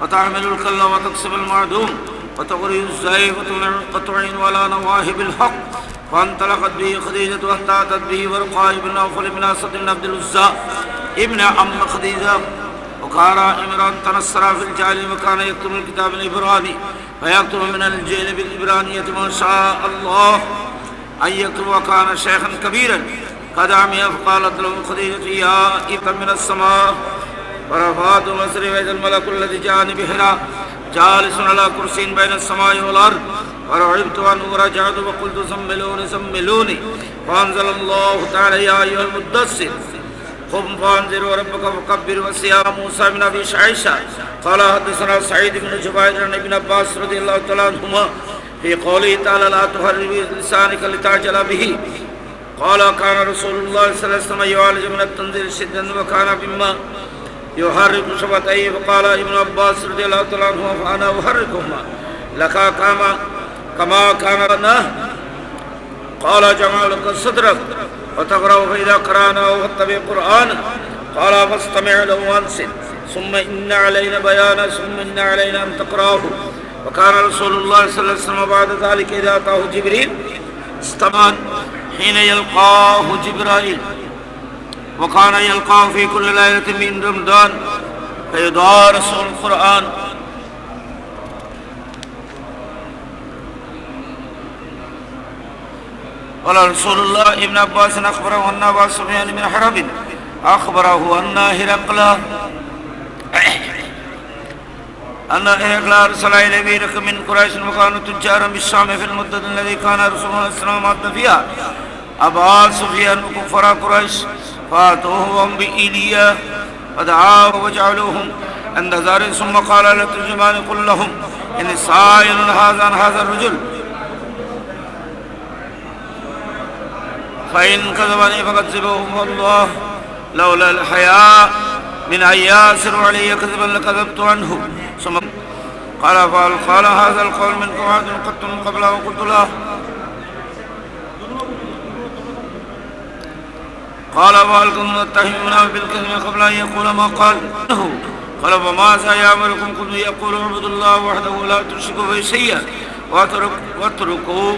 وتحمل الكل وتكسب المعدوم وتغري الزيف وتعين على نواهب الحق. فانطلقت به خديجة واحتاطت به ورقاء بن نوفل بن أسد بن عبد العزى ابن عم خديجة. وكان عمران تنصر في الجاهلية وكان يكتب الكتاب العبراني فيكتب من الإنجيل بالعبرانية ما شاء الله أن يكتب. وكان شيخا كبيرا قد عمي فقالت له خديجة يا إبتا من السماء فرفعت مصري وإذا الملك الذي جاءني بحراء جالس على كرسي بين السماء والأرض فرعبت عنه ورجعت وقلت زملوني زملوني. فأنزل الله تعالى يا أيها المدثر قم فأنذر وربك فكبر. وصيام موسى بن أبي عائشة قال حدثنا سعيد بن جبير عن ابن عباس رضي الله تعالى عنهما في قوله تعالى لا تحرك لسانك لتعجل به. قال كان رسول الله صلى الله عليه وسلم يعالج من التنذير شدًا وكان بما يحرك شفتيه. فقال ابن عباس رضي الله تعالى عنهما فأنا أحركهما لك كما كان لنا. قال جمع لك صدرك وتقرأ فإذا قرأناه فاتبع قرآنه. قال فاستمع له وانصت ثم إن علينا بيانه ثم إن علينا أن تقرأه. وكان رسول الله صلى الله عليه وسلم بعد ذلك إذا أتاه جبريل استمع حين يلقاه جبرائيل وكان يلقاه في كل ليلة من رمضان فيدارس القرآن. قال رسول الله ابن عباس أخبره أن أبا سفيان بن حرب أخبره أن هرقل أرسل إليه بيرك من قريش وكانوا تجارا بالشام في المدة الذي كان رسول الله صلى الله عليه وسلم مات فيها أبا سفيان وكفار قريش فأتوهم بإيليا فدعاهم وجعلوهم عند زار ثم قال للترجمان قل لهم إني سائل هذا الرجل فإن كذبني فكذبوه والله لولا الحياء من أن ياسر علي كذبا لكذبت عنه. ثم قال هذا القول من قواعد قدت من قبله وقلت له قال وهل كنتم تتهمون بالكذب قبل أن يقول ما قال له. قال فماذا يأمركم قلت يقول اعبدوا الله وحده لا تشركوا به شيئا واتركوا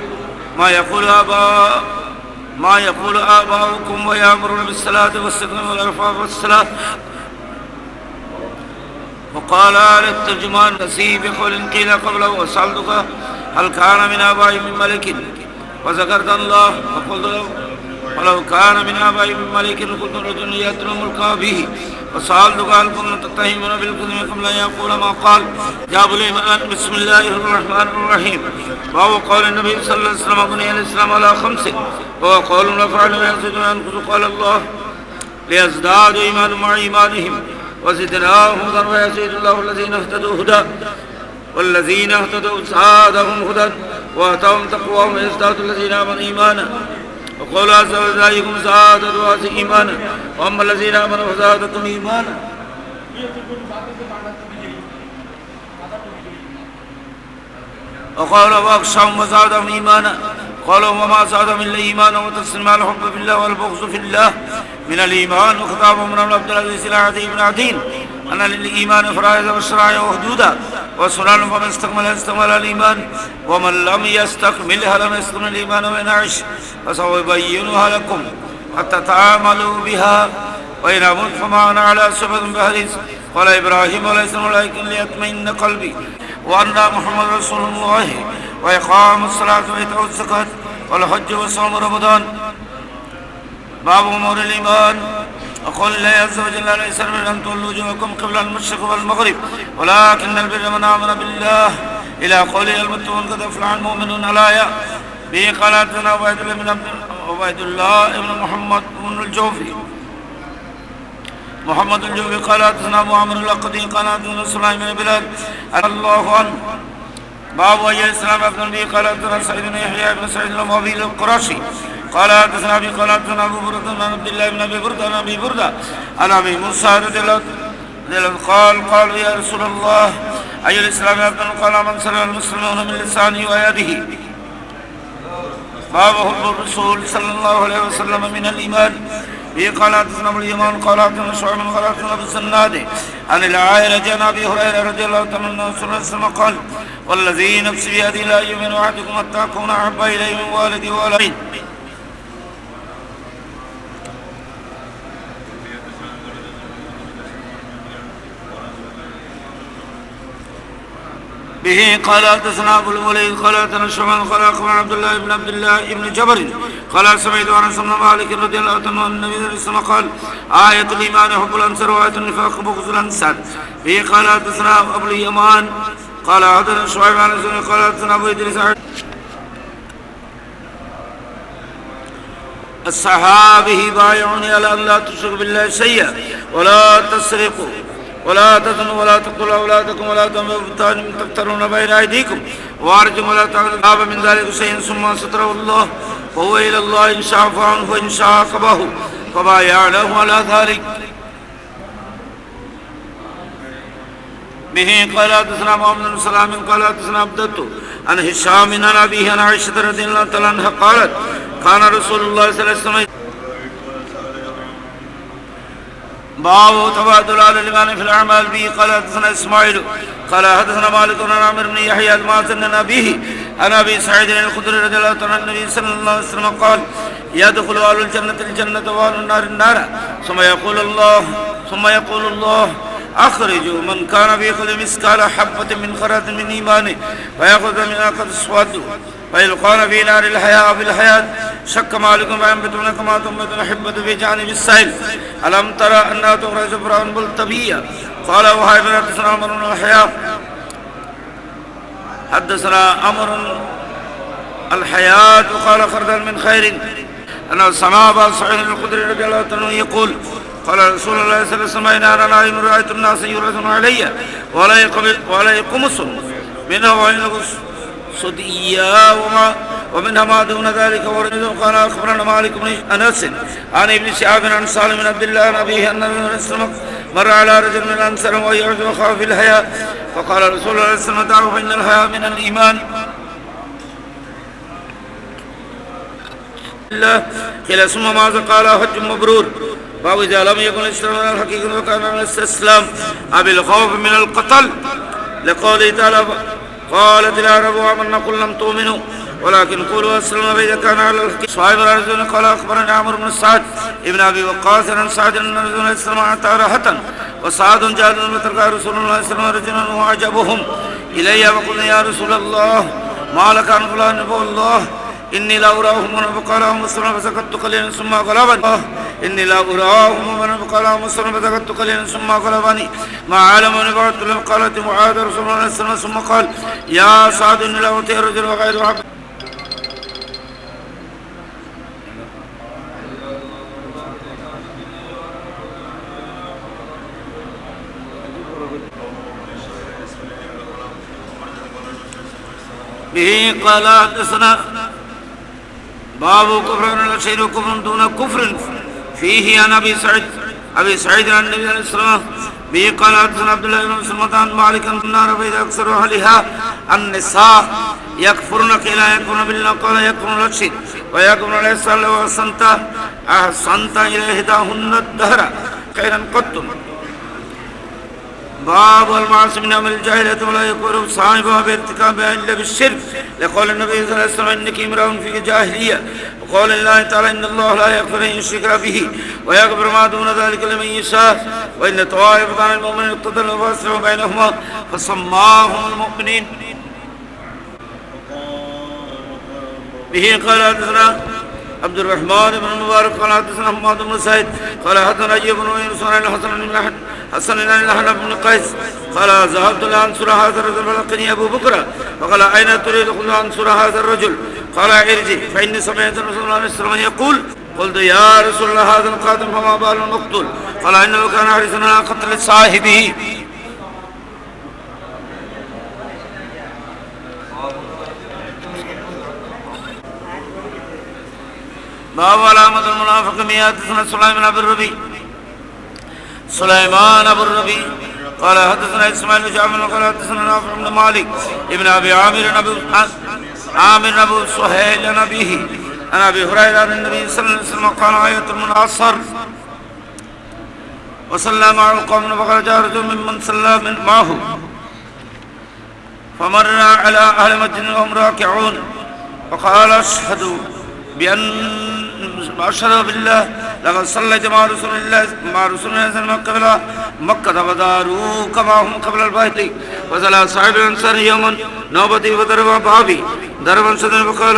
ما يقول آباؤكم ويأمرون بالصلاة والصدق والعفاف والصلاة. وقال للترجمان نسي بقول قيل قبله وسألتك هل كان من آبائهم من ملك وذكرت الله فقلت له ولو كان من آبائهم من ملك قلت رجل يتلو ملكا به. وسألتك هل كنتم تتهمون بالكذب قبل أن يقول ما قال. جاب الإيمان بسم الله الرحمن الرحيم. وهو قول النبي صلى الله عليه وسلم بني الإسلام على 5 وهو قول نفعل ويزيد وينقص. قال الله ليزدادوا إيمانا مع إيمانهم وزدناهم هدى ويزيد الله الذين اهتدوا هدى والذين اهتدوا زادهم هدى وآتاهم تقواهم ويزداد الذين آمنوا إيمانا. وقول عز وجل أيكم زادت إيمانا وأما الذين آمنوا فزادتهم إيمانا. وقال وأخشاهم وزادهم إيمانا. قالوا وما زادهم إلا إيمانا وتسليما الحب في الله والبغض في الله من الإيمان. وخطابهم من عبد العزيز إلى عدي بن عدين أن للإيمان فرائض والشرائع وحدودا وسنن فمن استكمل الإيمان ومن لم يستكملها لم يستكمل الإيمان وينعش فسوف يبينها لكم حتى تعاملوا بها وإن أمت فما أنا على سبب بحديث. قال إبراهيم عليه السلام ولكن ليطمئن قلبي وأن محمد رسول الله وإقام الصلاة وإيتاء الزكاة والحج وصوم رمضان. باب أمور الإيمان. وقال الله عز وجل ليس البر أن تولوا وجوهكم قبل المشرق والمغرب ولكن البر من آمن بالله إلى قوله المتقون قد أفلح المؤمنون. الآية به قال حدثنا عبيد الله بن محمد بن الجوفي قال حدثنا أبو عمرو الأقدي قال حدثنا سليمان بن بلال الله عنه. باب أي الإسلام أفضل به قال حدثنا سعيد بن يحيى بن سعيد الأموي القرشي قال حدثنا أبي قال حدثنا أبو بردة عن عبد الله بن أبي بردة عن أبي بردة عن أبي موسى رضي الله عنه قال يا رسول الله أي الإسلام أفضل قال من سلم المسلمون من لسانه ويده. باب حب الرسول صلى الله عليه وسلم من الإيمان. به قال حدثنا ابو اليمان قال حدثنا شعيب قال حدثنا ابو الزناد عن العائلة عن ابي هريرة رضي الله تعالى عنه صلى الله عليه وسلم قال والذي نفسي بيده لا يؤمن احدكم حتى اكون احب اليه من والدي وولدي. به قال حدثنا ابو الوليد قال حدثنا شعبان قال اخبرنا عبد الله بن جبر قال سمعت انس بن مالك رضي الله عنه عن النبي صلى الله عليه وسلم قال آية الإيمان حب الأنصار وآية النفاق بغض الأنصار. به قال حدثنا ابو اليمان قال حدثنا شعيب عن الزهري قال حدثنا ابو ادريس الصحابه بايعوني على ان لا تشركوا بالله شيئا ولا تسرقوا ولا تزنوا ولا تقتلوا أولادكم ولا تنبغوا ببهتان تفترون بين أيديكم وأرجلكم ولا تعلموا من ذلك شيئا ثم ستره الله وهو إلى الله إن شاء عفا عنه وإن شاء عاقبه فبايعناه على ذلك. به قال حدثنا محمد بن سلام قال حدثنا عبدة عن هشام عن أبيه عن عائشة رضي الله تعالى عنها قالت كان رسول الله صلى الله عليه وسلم باب تبادل على الإيمان في الأعمال. به قال حدثنا إسماعيل قال حدثنا مالك عن عامر بن يحيى المازني عن أبيه عن أبي سعيد الخدري رضي الله عنه عن النبي صلى الله عليه وسلم قال يدخل أهل الجنة الجنة وأهل النار النار ثم يقول الله أخرجوا من كان في قلبه مثقال حبة من خردل من إيمانه فيأخذ منها قد اسود فيلقون في نار الحياة بالحياة. شك مالك فينبتون كما تنبت الحبة في جانب السيل ألم ترى أنها تخرج فرعا ملتبيا. قال وهيب حدثنا عمر بن الحياة حدثنا عمر الحياة وقال خردل من خير أن سمع أبا سعيد الخدري رضي الله عنه يقول قال رسول الله صلى الله عليه وسلم أنا نائم رأيت الناس يورثون علي ولا قمص منه وإنه صديا ومنها ما دون ذلك. قال أخبرنا مالك بن أنس عن ابن شهاب عن سالم بن عبد الله عن أبيه أن النبي صلى الله عليه وسلم مر على رجل من الأنصار وهو يعود وخاف في الحياة فقال رسول الله صلى الله عليه وسلم دعوا فإن الحياة من الإيمان. قيل ثم ماذا قال حج مبرور. باب إذا لم يكن الإسلام من الحقيقة وكان من الاستسلام أبي الخوف من القتل لقوله تعالى قالت العرب آمنا قل لم تؤمنوا ولكن قولوا أسلمنا فإذا كان على الحقيقة. صاحب الرسول قال أخبرني عمرو بن سعد ابن أبي وقاص عن سعد أن رسول الله صلى الله عليه وسلم راحة وسعد جاء وترك رسول الله صلى الله عليه وسلم رجلا وأعجبهم إلي وقلنا يا رسول الله ما لك عن فلان والله إني لا أراهم ونبقى لهم السلام فسكت قليلا ثم غلبني إني لا أراهم ونبقى لهم السلام فسكت قليلا ثم غلبني ما علم ونبعت له. قالت معاذ رسول الله صلى الله عليه وسلم ثم قال يا سعد إني لا أطيع الرجل وغير حق. به قال حدثنا باب كفر من الشيء وكفر دون كفر فيه عن أبي سعيد عن النبي عليه الصلاة والسلام. به قال حدثنا عبد الله بن مسلمة عن مالك عن النار فإذا أكثر أهلها النساء يكفرن كلا يكفرن بالله قال يكفرن الشرك ويكفرن الإحسان لو أحسنت إلى إحداهن الدهر خيرا قط. باب المعاصي من أمر الجاهلية ولا يكفر صاحبها بارتكابها إلا بالشرك لقول النبي صلى الله عليه وسلم إنك امرأ في جاهلية وقول الله تعالى إن الله لا يغفر أن يشرك به ويغفر ما دون ذلك لمن يشاء وإن طوائف عن المؤمنين اقتتلوا فأصلحوا بينهما فسماهم المؤمنين. به قال حدثنا عبد الرحمن بن المبارك قال حدثنا محمد بن سعيد قال حدثنا أيوب بن يونس عن حسن بن الحنف بن قيس قال ذهبت لأنصر هذا الرجل فلقني أبو بكر فقال أين تريد قلت أنصر هذا الرجل قال ارجع فإني سمعت رسول الله صلى الله عليه وسلم يقول قلت يا رسول الله هذا القاتل فما بال المقتول قال إنه كان حريصا على قتل صاحبه. باب علامة المنافق مئات سنة سليمان أبو الربيع قال حدثنا إسماعيل بن جعفر قال حدثنا نافع بن مالك ابن أبي عامر أبو سهيل عن أبيه عن أبي هريرة عن النبي صلى الله عليه وسلم قال آية المناصر وصلى مع القوم فخرج رجل ممن صلى معه فمر على أهل مسجد وهم راكعون وقال أشهد بالله لقد صليت مع رسول الله صلى الله عليه وسلم قبل مكة وداروا كما هم قبل البيت وصلى صاحب الأنصار يوما نوبتي وضرب بابي ضربا شديدا وقال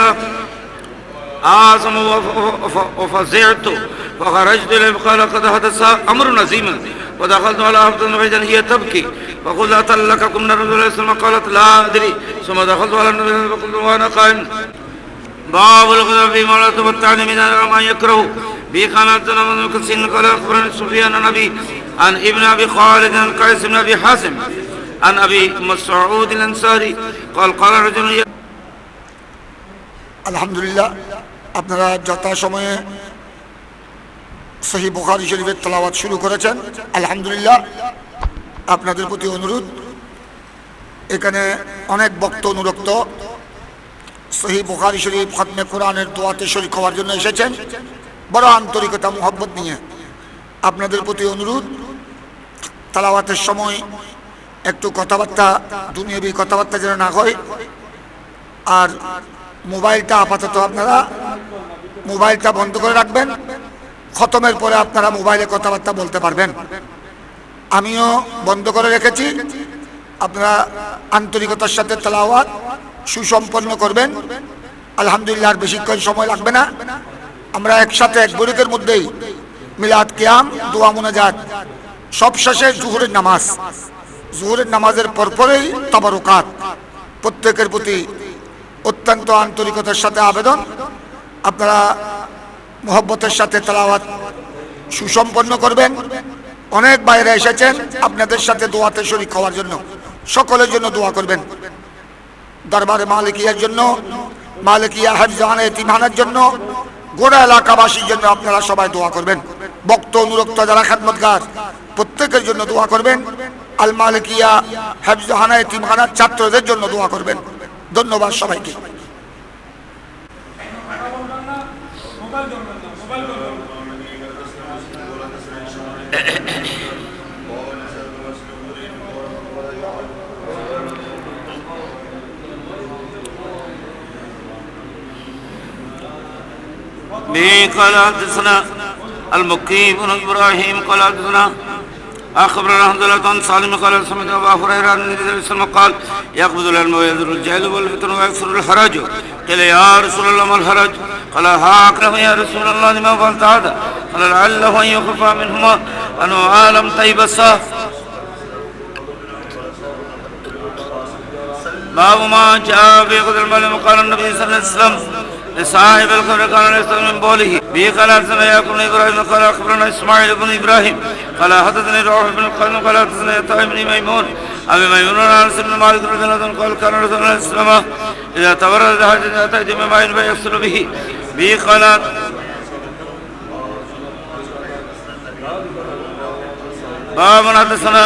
أعظم وفزعت فخرجت إليه فقال قد حدث أمر عظيم ودخلت على حفظة فإذا هي تبكي فقلت أتلككم من رسول الله صلى الله عليه وسلم قالت لا أدري ثم دخلت على النبي فقلت وأنا قائم باب الغضب في مولاة والتعني من ما يكره بخاناتنا من الكسين قال أخبرني سفيان عن أبي عن ابن أبي خالد عن قيس بن أبي حازم عن أبي مسعود الأنصاري قال قال رجل আলহামদুলিল্লাহ, আপনারা যথাসময়ে সহিহ বুখারী শরীফের তেলাওয়াত শুরু করেছেন। আলহামদুলিল্লাহ, আপনাদের প্রতি অনুরোধ, এখানে অনেক ভক্ত অনুরক্ত সহিহ বুখারী শরীফ খতমে কোরআনের দোয়াতে শরীক হওয়ার জন্য এসেছেন বড় আন্তরিকতা মোহাব্বত নিয়ে। আপনাদের প্রতি অনুরোধ, তেলাওয়াতের সময় একটু কথাবার্তা, দুনিয়াবি কথাবার্তা যেন না হয়। আর মোবাইলটা আপাতত আপনারা মোবাইলটা বন্ধ করে রাখবেন। খতমের পরে আপনারা মোবাইলে কথাবার্তা বলতে পারবেন। আমিও বন্ধ করে রেখেছি। আপনারা আন্তরিকতার সাথে তেলাওয়াত সুসম্পন্ন করবেন। আলহামদুলিল্লাহ, আর বেশিক্ষণ সময় লাগবে না। আমরা একসাথে এক বরিকের মধ্যেই মিলাদ কিয়াম, দোয়া মুনাজাত, সব শেষে জুহরের নামাজ, জুহরের নামাজের পরপরেই তাবারুকাত। প্রত্যেকের প্রতি অত্যন্ত আন্তরিকতার সাথে আবেদন, আপনারা মোহব্বতের সাথে তেলাওয়াত সুসম্পন্ন করবেন। অনেক বাইরে এসেছেন আপনাদের সাথে দোয়াতে শরীক হওয়ার জন্য, সকলের জন্য দোয়া করবেন। দরবারে মালিকিয়ার জন্য, মালিকিয়া হাফজানে এতিমখানার জন্য, গোড়া এলাকাবাসীর জন্য আপনারা সবাই দোয়া করবেন। ভক্ত অনুরক্ত যারা খেদমতগার প্রত্যেকের জন্য দোয়া করবেন। আল মালিকিয়া হাফজানা এতিমখানার ছাত্রদের জন্য দোয়া করবেন। ধন্যবাদ সবাইকে। قال حدثنا المكي بن ابراهيم قال حدثنا أخبرنا حنظلة عن سالم قال سمعت أبا هريرة عن النبي صلى الله عليه وسلم قال يقبض العلم ويذر الجهل والفتن ويكثر الحرج قيل يا رسول الله ما الحرج قال هكذا يا رسول الله لما فعلت هذا قال لعله أن يخف منهما أن عالم طيبسا باب ما جاء في قدر المال قال النبي صلى الله عليه وسلم لصاحب القبر كان يستغني من بوله به قال حدثنا يعقوب بن ابراهيم قال اخبرنا اسماعيل بن ابراهيم قال حدثني روح بن القاسم قال حدثنا يحيى بن ميمون ابي ميمون عن انس بن مالك رضي الله عنه قال كان رسول الله صلى الله عليه وسلم اذا تبرد حاجه اتى بماء فيغسل به قال باب حدثنا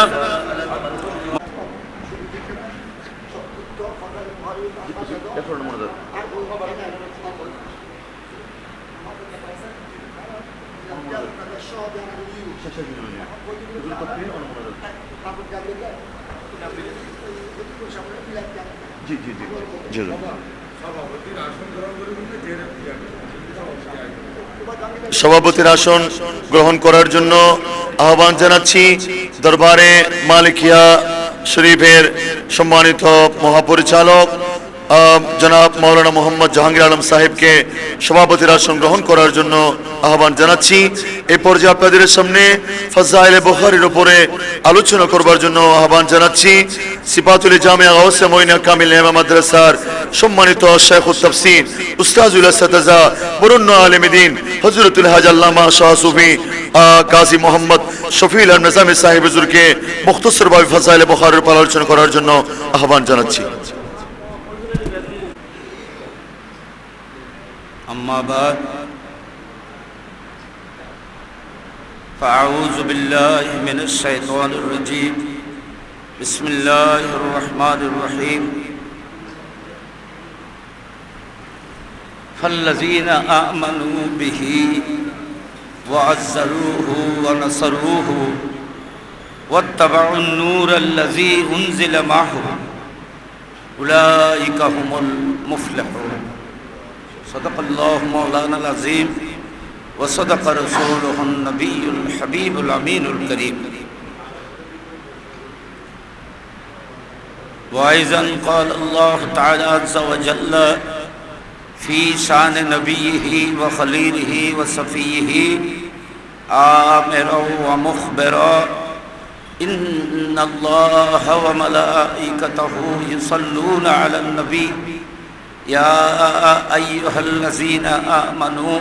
সভাপতির আসন গ্রহণ করার জন্য আহ্বান জানাচ্ছি দরবারে মালিকিয়া শরীফের সম্মানিত মহাপরিচালক জনাব মাওলানা মোহাম্মদ জাহাঙ্গীর আলম সাহেবকে সভাপতির আসন গ্রহণ করার জন্য আহ্বান জানাচ্ছি। এই পর্যায়ে আপনাদের সামনে ফাজাইলে বুখারীর উপরে আলোচনা করবার জন্য আহ্বান জানাচ্ছি সিফাতুল জামিয়া গাউসে মঈনা কামিল ইমাম মাদ্রাসার সম্মানিত শাইখুত তাফসীর উস্তাজুল আসাতাজা বরুণ্য আলেম দ্বীন হযরতুল হাজ আল্লামা শাহ সুফি কাজী মোহাম্মদ শফিউল নিজামী সাহেব হুজুরকে মুখতাসরভাবে ফাজাইলে বুখারীর উপর আলোচনা করার জন্য আহ্বান জানাচ্ছি। أما بعد فأعوذ بالله من الشيطان الرجيم بسم الله الرحمن الرحيم فالذين آمنوا به وعزروه ونصروه واتبعوا النور الذي أنزل معه أولئك هم المفلحون صدق الله مولانا العظيم وصدق رسوله النبي الحبيب الأمين الكريم وأيضا قال الله تعالى عز وجل في شان نبيه وخليله وصفيه آمرا ومخبرا إن الله وملائكته يصلون على النبي يا أيها الذين آمنوا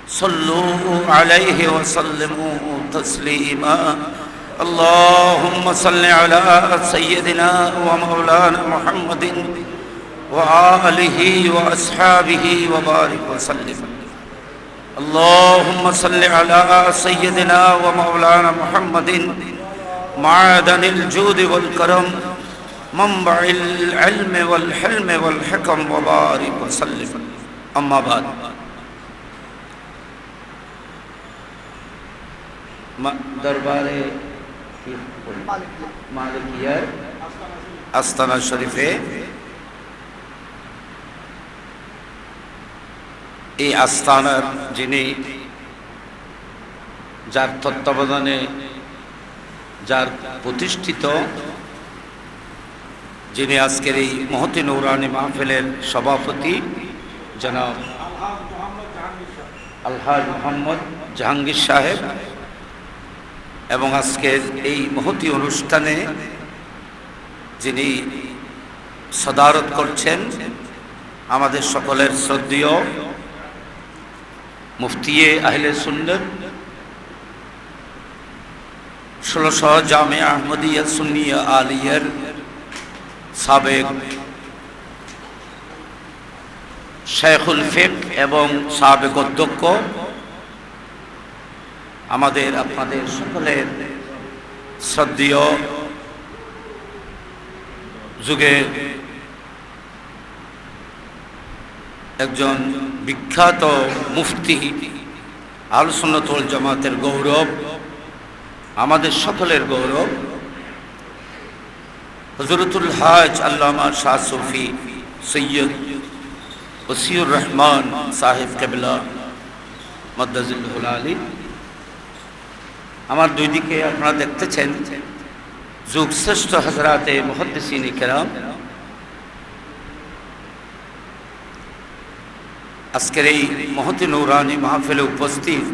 صلوا عليه وسلموا تسليما اللهم صل على سيدنا ومولانا محمد وآله وأصحابه وبارك وسلم اللهم صل على سيدنا ومولانا محمد معدن الجود والكرم منبع العلم والحلم والحكم وبارك وسلم أما بعد দরবারে মালিকিয়ার আস্তানা শরীফে এই আস্তানার যিনি যার তত্ত্বাবধানে যার প্রতিষ্ঠিত যিনি আজকের এই মহতি নৌরানি মাহফিলের সভাপতি জনাব আলহাজ মোহাম্মদ জাহাঙ্গীর সাহেব এবং আজকের এই মহতি অনুষ্ঠানে যিনি সদারত করছেন আমাদের সকলের শ্রদ্ধেয় মুফতিয়ে আহলে সুন্নাত 16 জামিয়া আহমদিয়া সুন্নিয়া আলিয়ার সাবেক শেখুল ফিকহ এবং সাবেক অধ্যক্ষ আমাদের আপনাদের সকলের শ্রদ্ধেয় যুগে একজন বিখ্যাত মুফতি আহলে সুন্নাত ওয়াল জামাতের গৌরব আমাদের সকলের গৌরব হযরতুল হাজ আল্লামা শাহ সুফি সৈয়দ ওসিউর রহমান সাহেব কেবলা মাদ্দাজিল্লাহুল আলী আমার দুই দিকে আপনারা দেখতেছেন যুগ শ্রেষ্ঠ হযরতে মুহাদ্দিসিন কিরাম আজকের এই মহতি নূরানি মাহফিলে উপস্থিত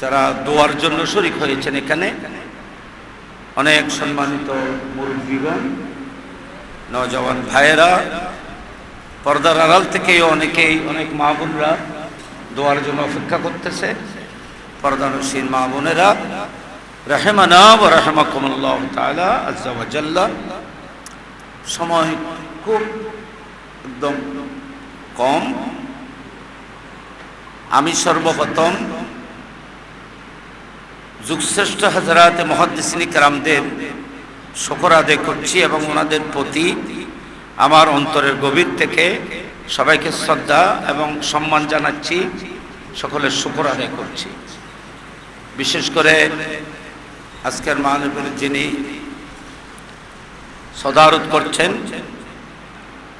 যারা দোয়ার জন্য শরীক হয়েছেন এখানে অনেক সম্মানিত মুরব্বিগণ নওজওয়ান ভাইয়েরা পর্দার আড়াল থেকে অনেকেই অনেক মা বোনরা দোয়ার জন্য অপেক্ষা করতেছে পর্দানশীল মা বোনেরা রাহেমানা ওয়া রাহমাকুমুল্লাহ তাআলা আজ্জা ওয়া জাল্লা সময় খুব একদম কম আমি সর্বপ্রথম যুগশ্রেষ্ঠ হযরতে মুহাদ্দিসিন কিরামদের শুকর আদায় করছি এবং ওনাদের প্রতি আমার অন্তরের গভীর থেকে সবাইকে শ্রদ্ধা এবং সম্মান জানাচ্ছি সকলের শুকর আদায় করছি বিশেষ করে আজকের মাহফিলে যিনি সদারত করছেন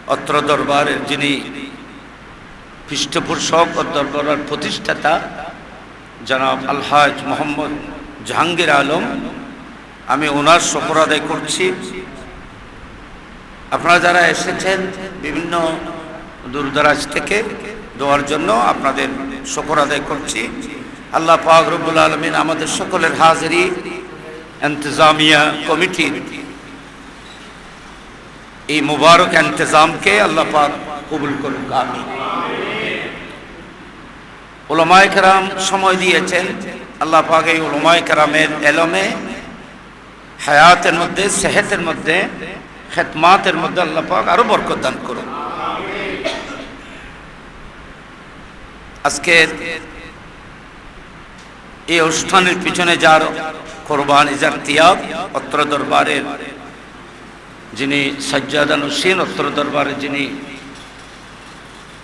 অত্র দরবারের যিনি পৃষ্ঠপোষক ও দরবারের প্রতিষ্ঠাতা জনাব আলহাজ মোহাম্মদ জাহাঙ্গীর আলম আমি ওনার শুকর আদায় করছি আপনারা যারা এসেছেন বিভিন্ন দূরদরাজ থেকে দোয়ার জন্য আপনাদের শুকর আদায় করছি আল্লাহ পাক রব্বুল আলামিন আমাদের সকলের হাজিরি ইন্তেজামিয়া কমিটির এই মুবারক ইন্তজামকে আল্লাহ পাক কবুল করুন আমিন উলামায়ে কেরাম সময় দিয়েছেন আল্লাহ পাক এই উলামায়ে কেরামের এলমে হায়াতের মধ্যে সেহতের মধ্যে খিদমাতের মধ্যে আল্লাহ পাক আরো বরকত দান করুন আজকের এই অনুষ্ঠানের পিছনে যার কোরবানি যার তিয়াগ অত্র দরবারের যিনি সাজ্জাদানুসীন অত্র দরবারের যিনি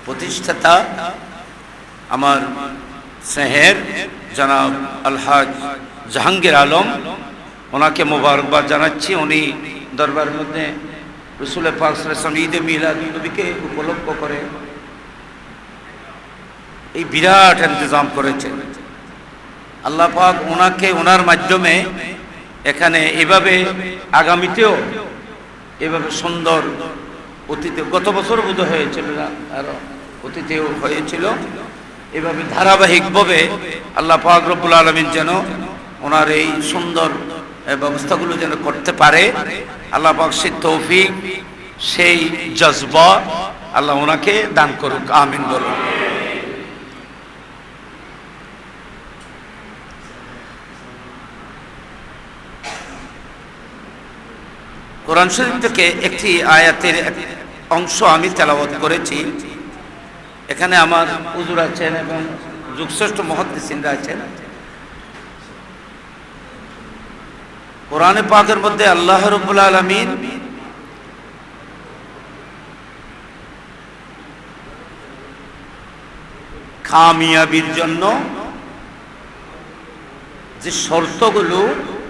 প্রতিষ্ঠাতা আমার স্নেহের জনাব আলহাজ জাহাঙ্গীর আলম, ওনাকে মোবারকবাদ জানাচ্ছি। উনি দরবারের মধ্যে রসুল পাক সাল্লাল্লাহু আলাইহি ওয়াসাল্লাম ঈদে মিলাদ নবীকে উপলক্ষ করে এই বিরাট ইন্তজাম করেছেন। আল্লাহ পাক ওনাকে ওনার মাধ্যমে এখানে এভাবে আগামীতেও এভাবে সুন্দর অতীতে গত বছর বোধ হয়েছিল না, আরো অতীতেও হয়েছিল, এভাবে ধারাবাহিকভাবে আল্লাহ পাক রব্বুল আলামিন যেন ওনার এই সুন্দর ব্যবস্থাগুলো যেন করতে পারে। আল্লাহ পাক সেই তৌফিক, সেই জজবা আল্লাহ ওনাকে দান করুক, আমিন বলুন। কোরআন শরীফ থেকে একটি আয়াতের অংশ আমি তেলাওয়াত করেছি। এখানে আমার হুজুর আছেন এবং যুগশ্রেষ্ঠ মুহাদ্দিসিনরা আছেন। কোরআনে পাকের মধ্যে আল্লাহ রাব্বুল আলামিন কামিয়াবির জন্য যে শর্তগুলো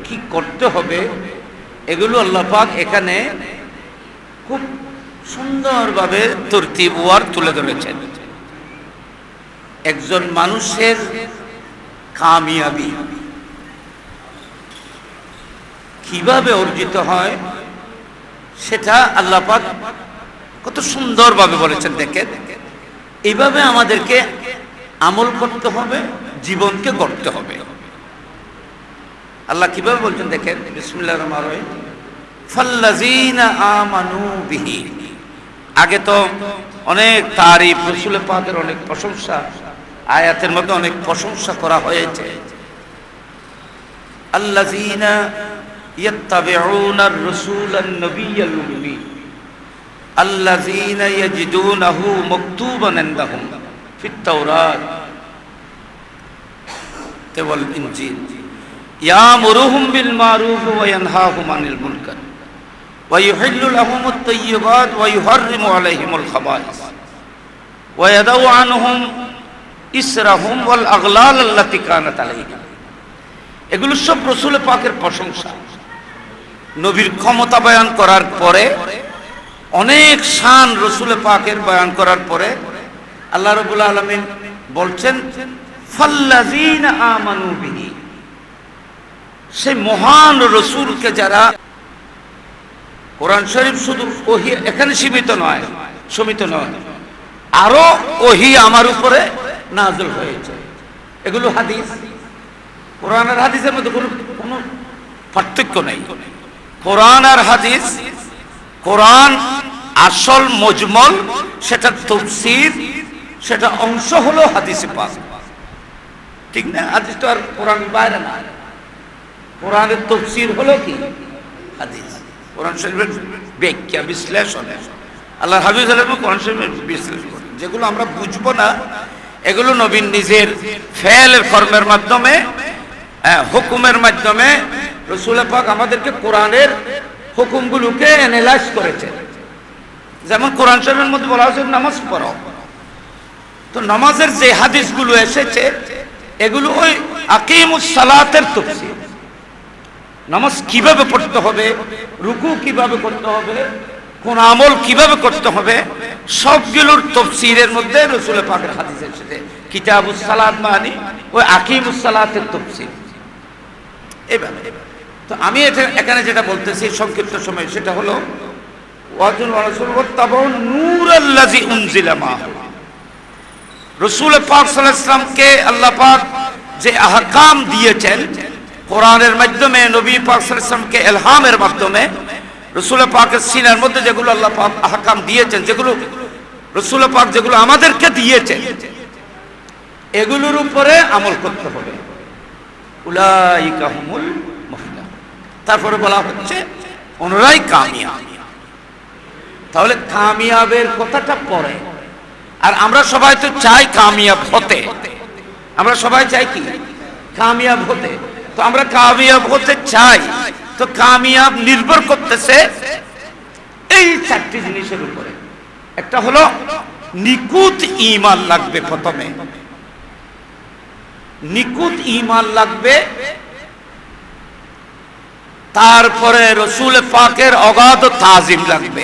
কি করতে হবে এগুলো আল্লাহ পাক এখানে খুব সুন্দরভাবে তরতিবওয়ার তুলে ধরেছেন। একজন মানুষের কামিয়াবি কিভাবে অর্জিত হয় সেটা আল্লাহ পাক কত সুন্দরভাবে বলেছেন। দেখেন, এইভাবে আমাদেরকে আমল করতে হবে, জীবনকে গড়তে হবে। আল্লাহ কিভাবে বলছেন দেখেন, বিসমিল্লাহির রহমানির রহিম, ফাল্লাযীনা আমানু বিহি। আগে তো অনেক তারিফ, রাসূল পাকের অনেক প্রশংসা, আয়াতের মধ্যে অনেক প্রশংসা করা হয়েছে। আল্লাযীনা ইয়াত্তাবিউনার রাসূলান নাবিয়্যাল উম্মি আল্লাযীনা ইয়াজিদুনাহু মাকতুবান ইনদাহুম ফিত তাওরাত ওয়াল ইনজিল ইয়ামুরুহুম বিল মারুফ ওয়া ইয়ানহাহুম আনিল মুনকার ওয়া ইউহিল্লু লাহুমুত তাইয়্যিবাত ওয়া ইউহাররিমু আলাইহিমুল খাবাইস ওয়া ইয়াদাউ আনহুম ইসরাহুম ওয়াল আগলাল আল্লাতী কানাত আলাইহিম। এগুলো সব রাসূল পাকের প্রশংসা। নবীর ক্ষমতা বয়ান করার পরে, অনেক শান রাসূল পাকের বয়ান করার পরে আল্লাহ রাব্বুল আলামিন বলছেন ফাল্লাযীনা আমানু বিহি। সেই মহান রসুলকে যারা, কোরআন শরীফ শুধু ওহী এখানে সীমিত নয়, আরো ওহী আমার উপরে নাযিল হয়েছে। এগুলো হাদিস, কোরআন আর হাদিসের মধ্যে কোনো পার্থক্য নেই। কোরআন আর হাদিস, কোরআন আসল মজমল, সেটা তাফসীর, সেটা অংশ হলো হাদিসে পাক, ঠিক না? হাদিস তো আর কোরআনের বাইরে না। কোরআনের তাফসীর হলো কি? হাদিস। কোরআন শরীফের ব্যাখ্যা, বিশ্লেষণ, আল্লাহর হাবিব সাল্লাল্লাহু আলাইহি ওয়াসাল্লাম কোরআন শরীফের বিশ্লেষণ করেন। যেগুলো আমরা বুঝবো না, এগুলো নবীর নিজের ফেলের কর্মের মাধ্যমে, হুকুমের মাধ্যমে রাসূল পাক আমাদেরকে কোরআনের হুকুমগুলোকে অ্যানালাইজ করেছেন। যেমন কোরআন শরীফের মধ্যে বলা হয়েছে নামাজ পড়ো, তো নামাজের যে হাদিসগুলো এসেছে এগুলো ওই আকিমুস সালাতের তাফসীর। নামাজ কিভাবে পড়তে হবে, রুকু কিভাবে করতে হবে, কোন আমল কিভাবে করতে হবে, সবগুলোর তাফসীরের মধ্যে রাসূল পাকের হাদিস এসেছে। কিতাবুস সালাত মানে ওই আকিমুস সালাতের তাফসীর। এভাবে তো আমি এখানে যেটা বলতেছি সংক্ষিপ্ত সময়, সেটা হলো ওয়াজুল রাসূল ওয়াত্তাবাউন নূরাল্লাযী উনজিলা মাহু। রাসূল পাক সাল্লাল্লাহু আলাইহি ওয়াসাল্লামকে আল্লাহ পাক যে আহকাম দিয়েছেন কোরআনের মাধ্যমে, নবী পাক সাল্লাল্লাহু আলাইহি ওয়াসাল্লামকে ইলহামের মাধ্যমে, রাসূল পাকের সিনার মধ্যে যেগুলো আল্লাহ পাক আহকাম দিয়েছেন, যেগুলো রাসূল পাক যেগুলো আমাদেরকে দিয়েছেন, এগুলোর উপরে আমল করতে হবে। উলাইকা হুমুল মুফলিহুন। তারপরে বলা হচ্ছে ওনারাই কামিয়াব। তাহলে কামিয়াবের কথাটা পরে, আর আমরা সবাই তো চাই কামিয়াব হতে। আমরা সবাই চাই কি? কামিয়াব হতে। তো আমরা কামিয়াব হতে চাই, তো কামিয়াব নির্ভর করতেছে এই চারটি জিনিসের উপরে। একটা হলো নিকুত ঈমান লাগবে। প্রথমে নিকুত ঈমান লাগবে, তারপরে রসুল পাকের অগাধ তাজিম লাগবে,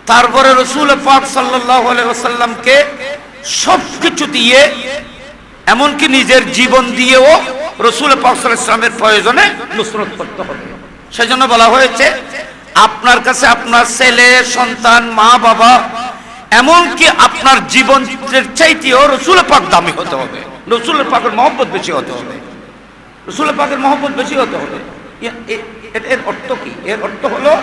তারপরে রসুল পাক সাল্লাল্লাহু আলাইহি ওয়াসাল্লামকে সবকিছু দিয়ে, এমনকি নিজের জীবন দিয়েও রসুল পাক সাল্লাল্লাহু আলাইহি ওয়াসাল্লামের প্রয়োজনে নুসরত করতে হবে। সেজন্য বলা হয়েছে আপনার কাছে আপনার ছেলে সন্তান মা বাবা এমনকি আপনার জীবনের চাইতেও রসুল পাক দামি হতে হবে, রসুল পাকের মহব্বত বেশি হতে হবে, রসুল পাকের মহব্বত বেশি হতে হবে। এর অর্থ কি? এর অর্থ হলো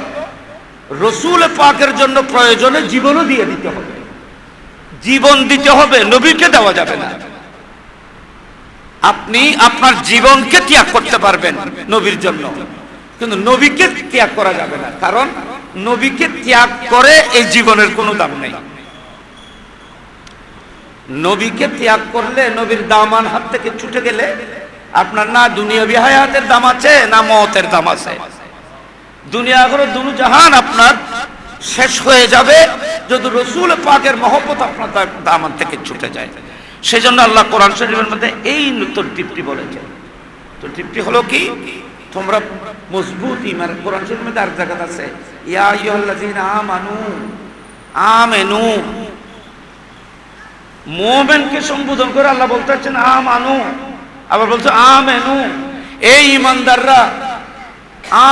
রসুল পাকের জন্য প্রয়োজনে জীবনও দিয়ে দিতে হবে, জীবন দিতে হবে, নবীকে দেওয়া যাবে না। আপনি আপনার জীবনকে ত্যাগ করতে পারবেন নবীর জন্য, কিন্তু নবীকে ত্যাগ করা যাবে না, কারণ নবীকে ত্যাগ করে এই জীবনের কোনো দাম নেই। নবীকে ত্যাগ করলে নবীর দামান হাত থেকে ছুটে গেলে আপনার না দুনিয়াবি হায়াতের দাম আছে না মওতের দাম আছে। দুনিয়া করে দুনু জাহান আপনার শেষ হয়ে যাবে যদি রসুল পাকের মহব্বত আপনার দামান থেকে ছুটে যায়। সেজন্য আল্লাহ কোরআন শরীফের মধ্যে এই তরতিবটি বলেছেন। তরতিবটি হলো কি? তোমরা মজবুত ঈমান, কোরআন শরীফের মধ্যে আর জায়গা আছে ইয়া আইয়ুহাল্লাযীনা আমানু, আমেনু, মুমিনকে সম্বোধন করে আল্লাহ বলতেছেন আমানু, আবার বলছে আমেনু, এই ঈমানদাররা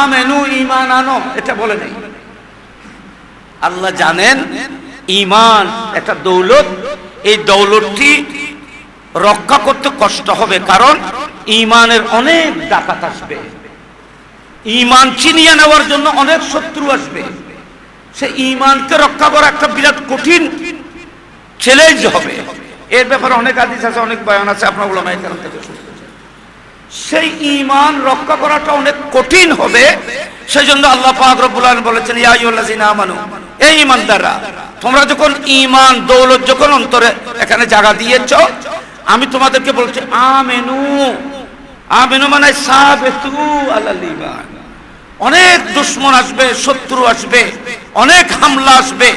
আমেনু ঈমান আনো, এটা বলে নাই। আল্লাহ জানেন ঈমান একটা দৌলত, এই দৌলতটি রক্ষা করতে কষ্ট হবে, কারণ ঈমানের অনেক ডাকাত আসবে, ঈমান ছিনিয়ে নেওয়ার জন্য অনেক শত্রু আসবে। সে ঈমানকে রক্ষা করা একটা বিরাট কঠিন চ্যালেঞ্জ হবে। এর ব্যাপারে অনেক হাদিস আছে, অনেক বয়ান আছে, আপনার উলামায়ে কেরাম থেকে শুনতেছেন। সেই ঈমান রক্ষা করাটা অনেক কঠিন হবে। সেজন্য আল্লাহ পাক রব্বুল আলামিন বলেছেন ইয়া আইয়ুহাল্লাযীনা আমানু, এই ঈমানদাররা তোমরা যখন ঈমান দৌলত যখন অন্তরে এখানে জায়গা দিয়েছো, আমি তোমাদেরকে বলছি আমেনু। আমেনু মানে সাবিতু আলাল ঈমান। অনেক দুশমন আসবে, শত্রু আসবে, অনেক হামলা আসবে,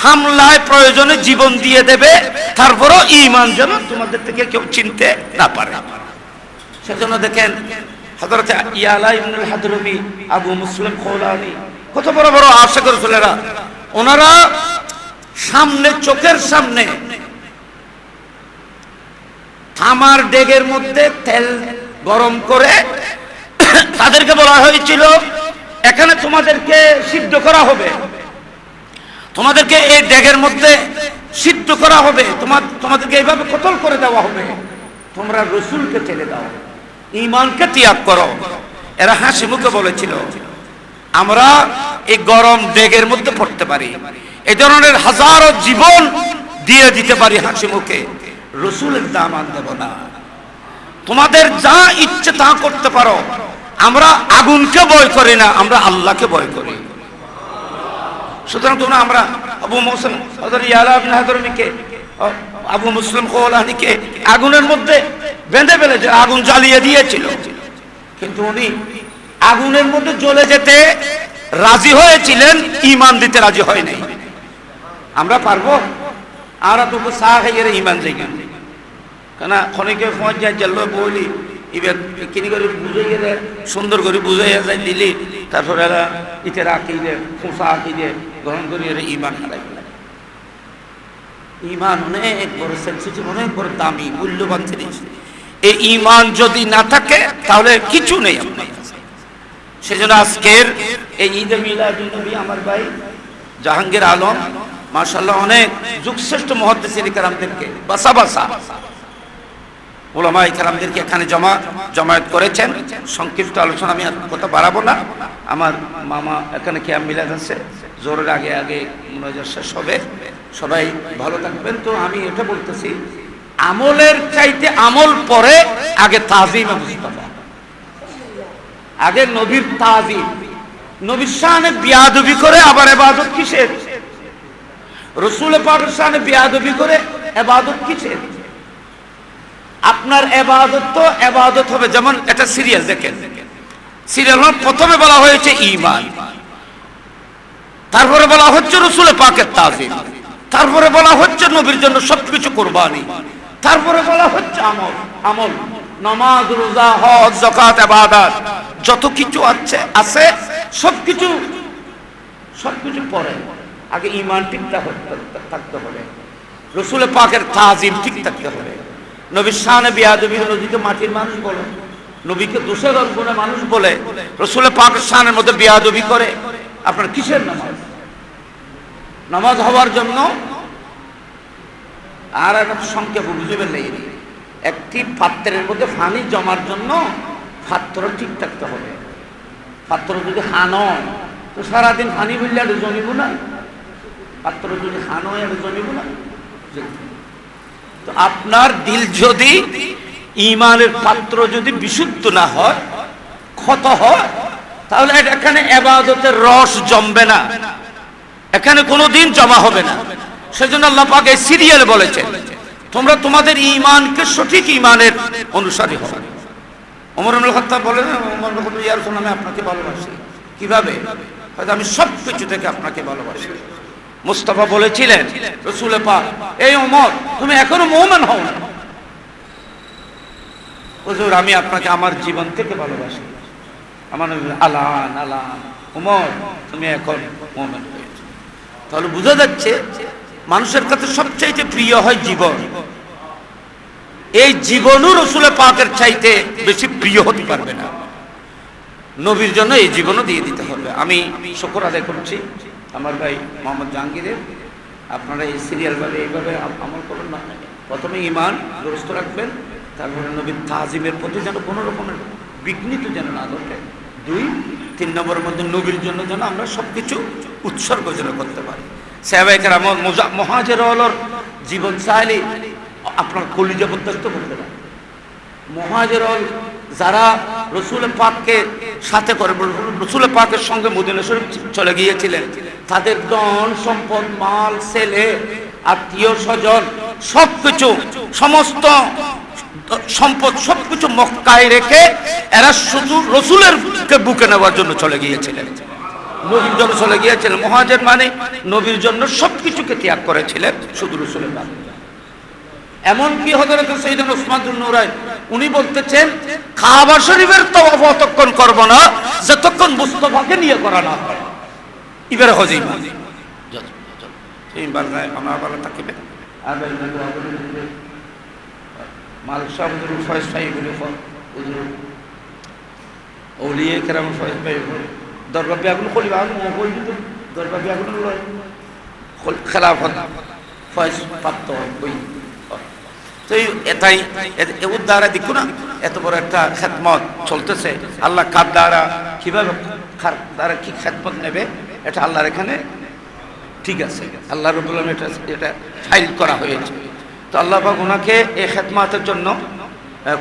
হামলায় প্রয়োজনে জীবন দিয়ে দেবে, তারপরও ঈমান যেন তোমাদের থেকে কেউ চিনতে না পারে। সেজন্য দেখেন হযরত ইয়ালা ইবনুল হাদরমি, আবু মুসলিম খৌলানি, কত বড় বড় আশিক রাসূলেরা, ওনারা সামনে চোখের সামনে তামার ডেগের মধ্যে তেল গরম করে তাদেরকে বলা হয়েছিল এখানে তোমাদেরকে সিদ্ধ করা হবে, তোমাদেরকে এই ডেগের মধ্যে সিদ্ধ করা হবে, তোমাদেরকে এইভাবে কতল করে দেওয়া হবে, তোমরা রসুলকে ছেড়ে দাও, ঈমানকে ত্যাগ করো। এরা হাসি মুখে বলেছিল আমরা এই গরম ডেগের মধ্যে পড়তে পারি, এই ধরনের হাজারো জীবন দিয়ে দিতে পারি হাসি মুখে, রসুলের দামান দেব না। তোমাদের যা ইচ্ছে তা করতে পারো, আমরা আগুনকে ভয় করি না, আমরা আল্লাহকে ভয় করি। সুতরাং তোমরা আমরা আবু মুসলিম হযরত ইয়ালা ইবনে হাদরমিকে, আবু মুসলিম খৌলানিকে আগুনের মধ্যে বেঁধে ফেলেছে, আগুন জ্বালিয়ে দিয়েছিল, কিন্তু উনি আগুনের মধ্যে জ্বলে যেতে রাজি হয়েছিলেন, ঈমান দিতে রাজি হয় নাই। আমরা পারবো? আর তো সাহ খাইয়ে ঈমান যাই না, কেন খনিকে ফোঁজ যায় জল বলি এবার কিনি করে বুঝাই গেলে সুন্দর করে বুঝাইয়া যায় দিলি, তারপরে এরা ইতে রাখি দে খোঁসা আঁকি দিয়ে গ্রহণ করি, এরা ঈমান হারাই ফেলে। ঈমান অনেক বড় সেন্সিটিভ, অনেক বড় দামি মূল্যবান জিনিস। এই ঈমান যদি না থাকে তাহলে কিছু নেই আপনার কাছে। সেজন্য আজকের এই ঈদে মিলাদুন নবী আমার ভাই জাহাঙ্গীর আলম মাশাআল্লাহ অনেক যুগশ্রেষ্ঠ মুহাদ্দিসিন কেরামদেরকে বাসা বাসা উলামায়ে কেরামদেরকে এখানে জমায়েত করেছেন। সংক্ষিপ্ত আলোচনা আমি আর কথা বাড়াবো না। আমার মামা এখানে কিয়াম মিলাদ আছে, জোরের আগে আগে মুনাজাত শেষ হবে। সবাই ভালো থাকবেন। তো আমি এটা বলতেছি, আমলের চাইতে আমল পরে, আগে তাজিম মুস্তাফা, আগে নবীর তাজিম। নবীর শানে বিয়াদবি করে আবার ইবাদত কিসের? রাসূল পাকের শানে বিয়াদবি করে ইবাদত কিসের? আপনার ইবাদত তো ইবাদত হবে, যেমন এটা সিরিয়াল দেখেন, সিরিয়াল প্রথমে বলা হয়েছে ঈমান, তারপরে বলা হচ্ছে রাসূল পাকের তাজিম। তারপরে বলা হচ্ছে নবীর জন্য সবকিছু কোরবানি, তারপরে বলা হচ্ছে আমল। আমল নামাজ, রোজা, হজ, যাকাত, ইবাদত, যত কিছু আছে সবকিছু পরে। আগে ঈমান ঠিক থাকতে হবে, রাসূল পাকের তাজিম ঠিক থাকতে হবে। নবীর শানে বেয়াদবি, নবীকে মাটির মানুষ বলে, নবীকে দোষের গুণে মানুষ বলে, রাসূল পাকের শানের মধ্যে বেয়াদবি করে, আপনার কিসের নামাজ? নামাজ হওয়ার জন্য আর একটা সংক্ষেপ বুঝবেন নেই, একটি পাত্রের মধ্যে পানি জমার জন্য পাত্র ঠিক থাকতে হবে। পাত্র যদি হান হয় তো সারাদিন পানি বললে আর জমিব না, পাত্র যদি হান হয় আর জমিব না। তো আপনার দিল যদি, ঈমানের পাত্র যদি বিশুদ্ধ না হয়, ক্ষত হয়, তাহলে এখানে ইবাদতের রস জমবে না, এখানে কোনোদিন জমা হবে না। সেজন্য আল্লাহ পাক এই সিরিয়ালে বলেছেন, তোমরা তোমাদের ঈমানকে সঠিক ঈমানের অনুসারী হও। ওমর ইবনে খাত্তাব বলেন, ওমর ইবনে খাত্তাব, ইয়া রাসূলুল্লাহ, আমি আপনাকে ভালোবাসি। কিভাবে? হয়তো আমি সব কিছু থেকে আপনাকে ভালোবাসি। মুস্তাফা বলেছিলেন রাসূল পাক, এই ওমর, তুমি এখনো মুমিন হও না। হুজুর, আমি আপনাকে আমার জীবন থেকে ভালোবাসি। আমার নবী আলান আলান, ওমর তুমি এখন মুমিন হয়েছো। তাহলে বোঝা যাচ্ছে মানুষের কাছে সবচাইতে প্রিয় হয় জীবন। এই জীবনও রাসূল পাকের চাইতে বেশি প্রিয় হতে পারবে না। নবীর জন্য এই জীবনও দিয়ে দিতে হবে। আমি শুকর আদায় করছি আমার ভাই মোহাম্মদ জাহাঙ্গীরের। আপনারা এই সিরিয়ালভাবে এইভাবে আমল করুন না। প্রথমে ঈমান দুরুস্ত রাখবেন, তারপরে নবীর তাজিমের প্রতি যেন কোনো রকমের বিঘ্নিত যেন না ঘটে। 2, 3 নম্বরের মধ্যে নবীর জন্য যেন আমরা সব কিছু উৎসর্গ যেন করতে পারি। সাহাবায়ে কেরাম মুহাজিরুল জীবন চাইলে আপনার কলিজা পর্যন্ত করতে পারে। মুহাজিরুল যারা রাসূল পাককে সাথে করে, রাসূল পাকের সঙ্গে মদিনা শরীফ চলে গিয়েছিলেন, তাদের ধন সম্পদ, মাল, ছেলে, আত্মীয় স্বজন সবকিছু, সমস্ত সম্পদ সবকিছু মক্কায় রেখে এরা শুধু রাসূলের বুকে নেওয়ার জন্য চলে গিয়েছিলেন, নবীর জন্য চলে গিয়েছিলেন। মুহাজির মানে নবীর জন্য সবকিছুকে ত্যাগ করেছিলেন শুধু রাসূলের জন্য। এমনকি হযরত সাইয়েদনা উসমান বিন নুরাইন উনি বলতেছেন, কাবা শরীফের তওয়াফ অতক্ষণ করব না যতক্ষণ মুস্তাফাকে নিয়ে করা না হয়। এবারে হজে এই বারগায় আমার ভালো থাকবে। আর মালিক সাহেবের ফয়েজ ভাই বলে হুজুর ওলিয়ে কেরাম ফয়েজ ভাই দরবার বিয়াগুলো করি বা ওই দরবার বিয়াগুলো লয় খেলাফত ফয়েজ প্রাপ্ত ওই। তো এটাই এর দ্বারা দেখো না এত বড় একটা খেদমত চলতেছে। আল্লাহ কার দ্বারা কিভাবে দ্বারা কি খেদমত নেবে এটা আল্লাহর এখানে ঠিক আছে। আল্লাহ রাব্বুল আলামিন এটা ফাইল করা হয়েছে। তো আল্লাহ পাক ওনাকে এই খেদমতের জন্য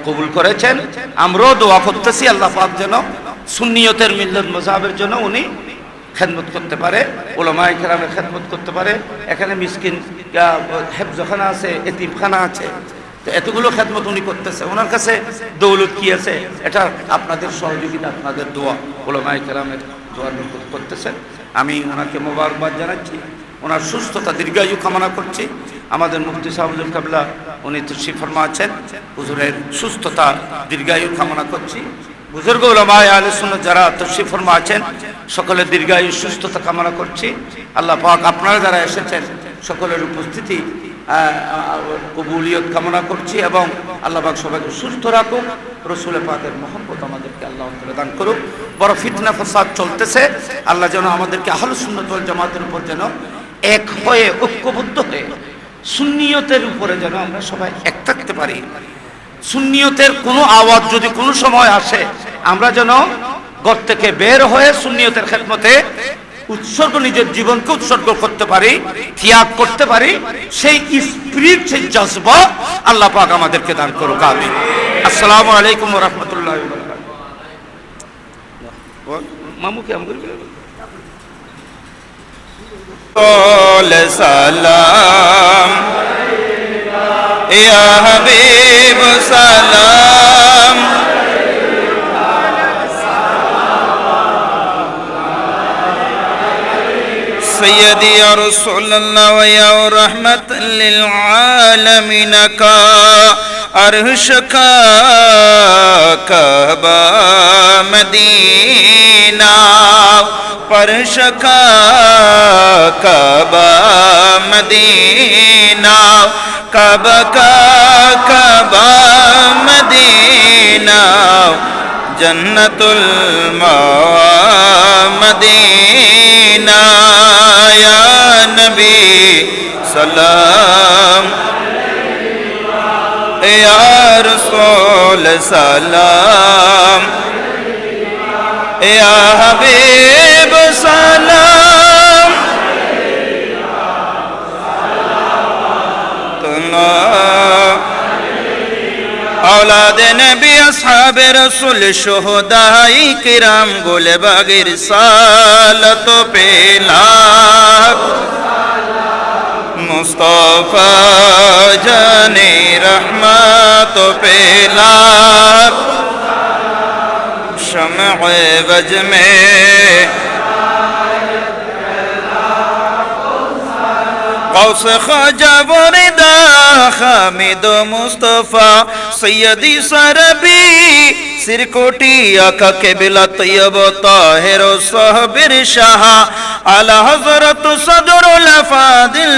কবুল করেছেন। আমরাও দোয়া করতেছি আল্লাহ পাক যেন সুন্নিয়তের মিল্লাত মাযহাবের জন্য উনি খেদমত করতে পারে, উলামায়ে কেরামের খেদমত করতে পারে। এখানে মিসকিন হেফজখানা আছে, এতিমখানা আছে, তো এতগুলো খেদমত উনি করতেছে। ওনার কাছে দৌলত কি আছে? এটা আপনাদের সহযোগিতা, আপনাদের দোয়া, উলামায়ে কেরামের দোয়া করতেছেন। আমি ওনাকে মোবারকবাদ জানাচ্ছি, ওনার সুস্থতা দীর্ঘায়ু কামনা করছি। আমাদের মুফতি সাহেবুল কাবলা উনি তশরিফ ফরমা আছেন, হুজুরের সুস্থতা দীর্ঘায়ু কামনা করছি। বুজুর্গ উলামায়ে আহলে সুন্নাত যারা তশরিফ ফরমা আছেন সকলের দীর্ঘায়ু সুস্থতা কামনা করছি। আল্লাহ পাক আপনারা যারা এসেছেন সকলের উপস্থিতি কবুলিয়ত কামনা করছি এবং আল্লাহ পাক সবাইকে সুস্থ রাখুক। রাসূল পাকের মহব্বত আমাদেরকে আল্লাহ তাআলা দান করুক। বড় ফিতনা ফাসাদ চলতেছে, আল্লাহ যেন আমাদেরকে আহলুস সুন্নাত ওয়াল জামাতের উপর যেন এক হয়ে ঐক্যবদ্ধ হয়ে সুন্নিয়তের উপরে যেন আমরা সবাই এক থাকতে পারি। সুন্নিয়তের কোনো আওয়াজ যদি কোনো সময় আসে আমরা যেন ঘর থেকে বের হয়ে সুন্নিয়তের খেদমতে উৎসর্গ, নিজের জীবনকে উৎসর্গ করতে পারি, ত্যাগ করতে পারি। সেই স্পিরিট, সেই জজবা আল্লাহ পাক আমাদেরকে দান করুক। আমিন। আসসালামু আলাইকুম ওয়া রাহমাতুল্লাহি ওয়া বারাকাতুহু। মামুকে আমগুল সালাম ইয়া হাবিব সালাম سيدي يا رسول الله ويا رحمة للعالمين کا عرش کا کعبہ مدینہ فرش کا کعبہ مدینہ کعبہ کا کعبہ مدینہ جنت المأوى مدینہ یا نبی سلام یا رسول سلام یا حبیب سلام اولاد نبی اصحاب رسول شہداء کرام گل باغ رسالت پہ لاکھ مصطفیٰ جان رحمت پہ لاکھ شمع وج میں غوث خواجہ وردا حامد مصطفیٰ سیدی سربی سرکوٹی آقا قبلہ طیب طاہر و صحبر شاہ اعلی حضرت صدر الافاضل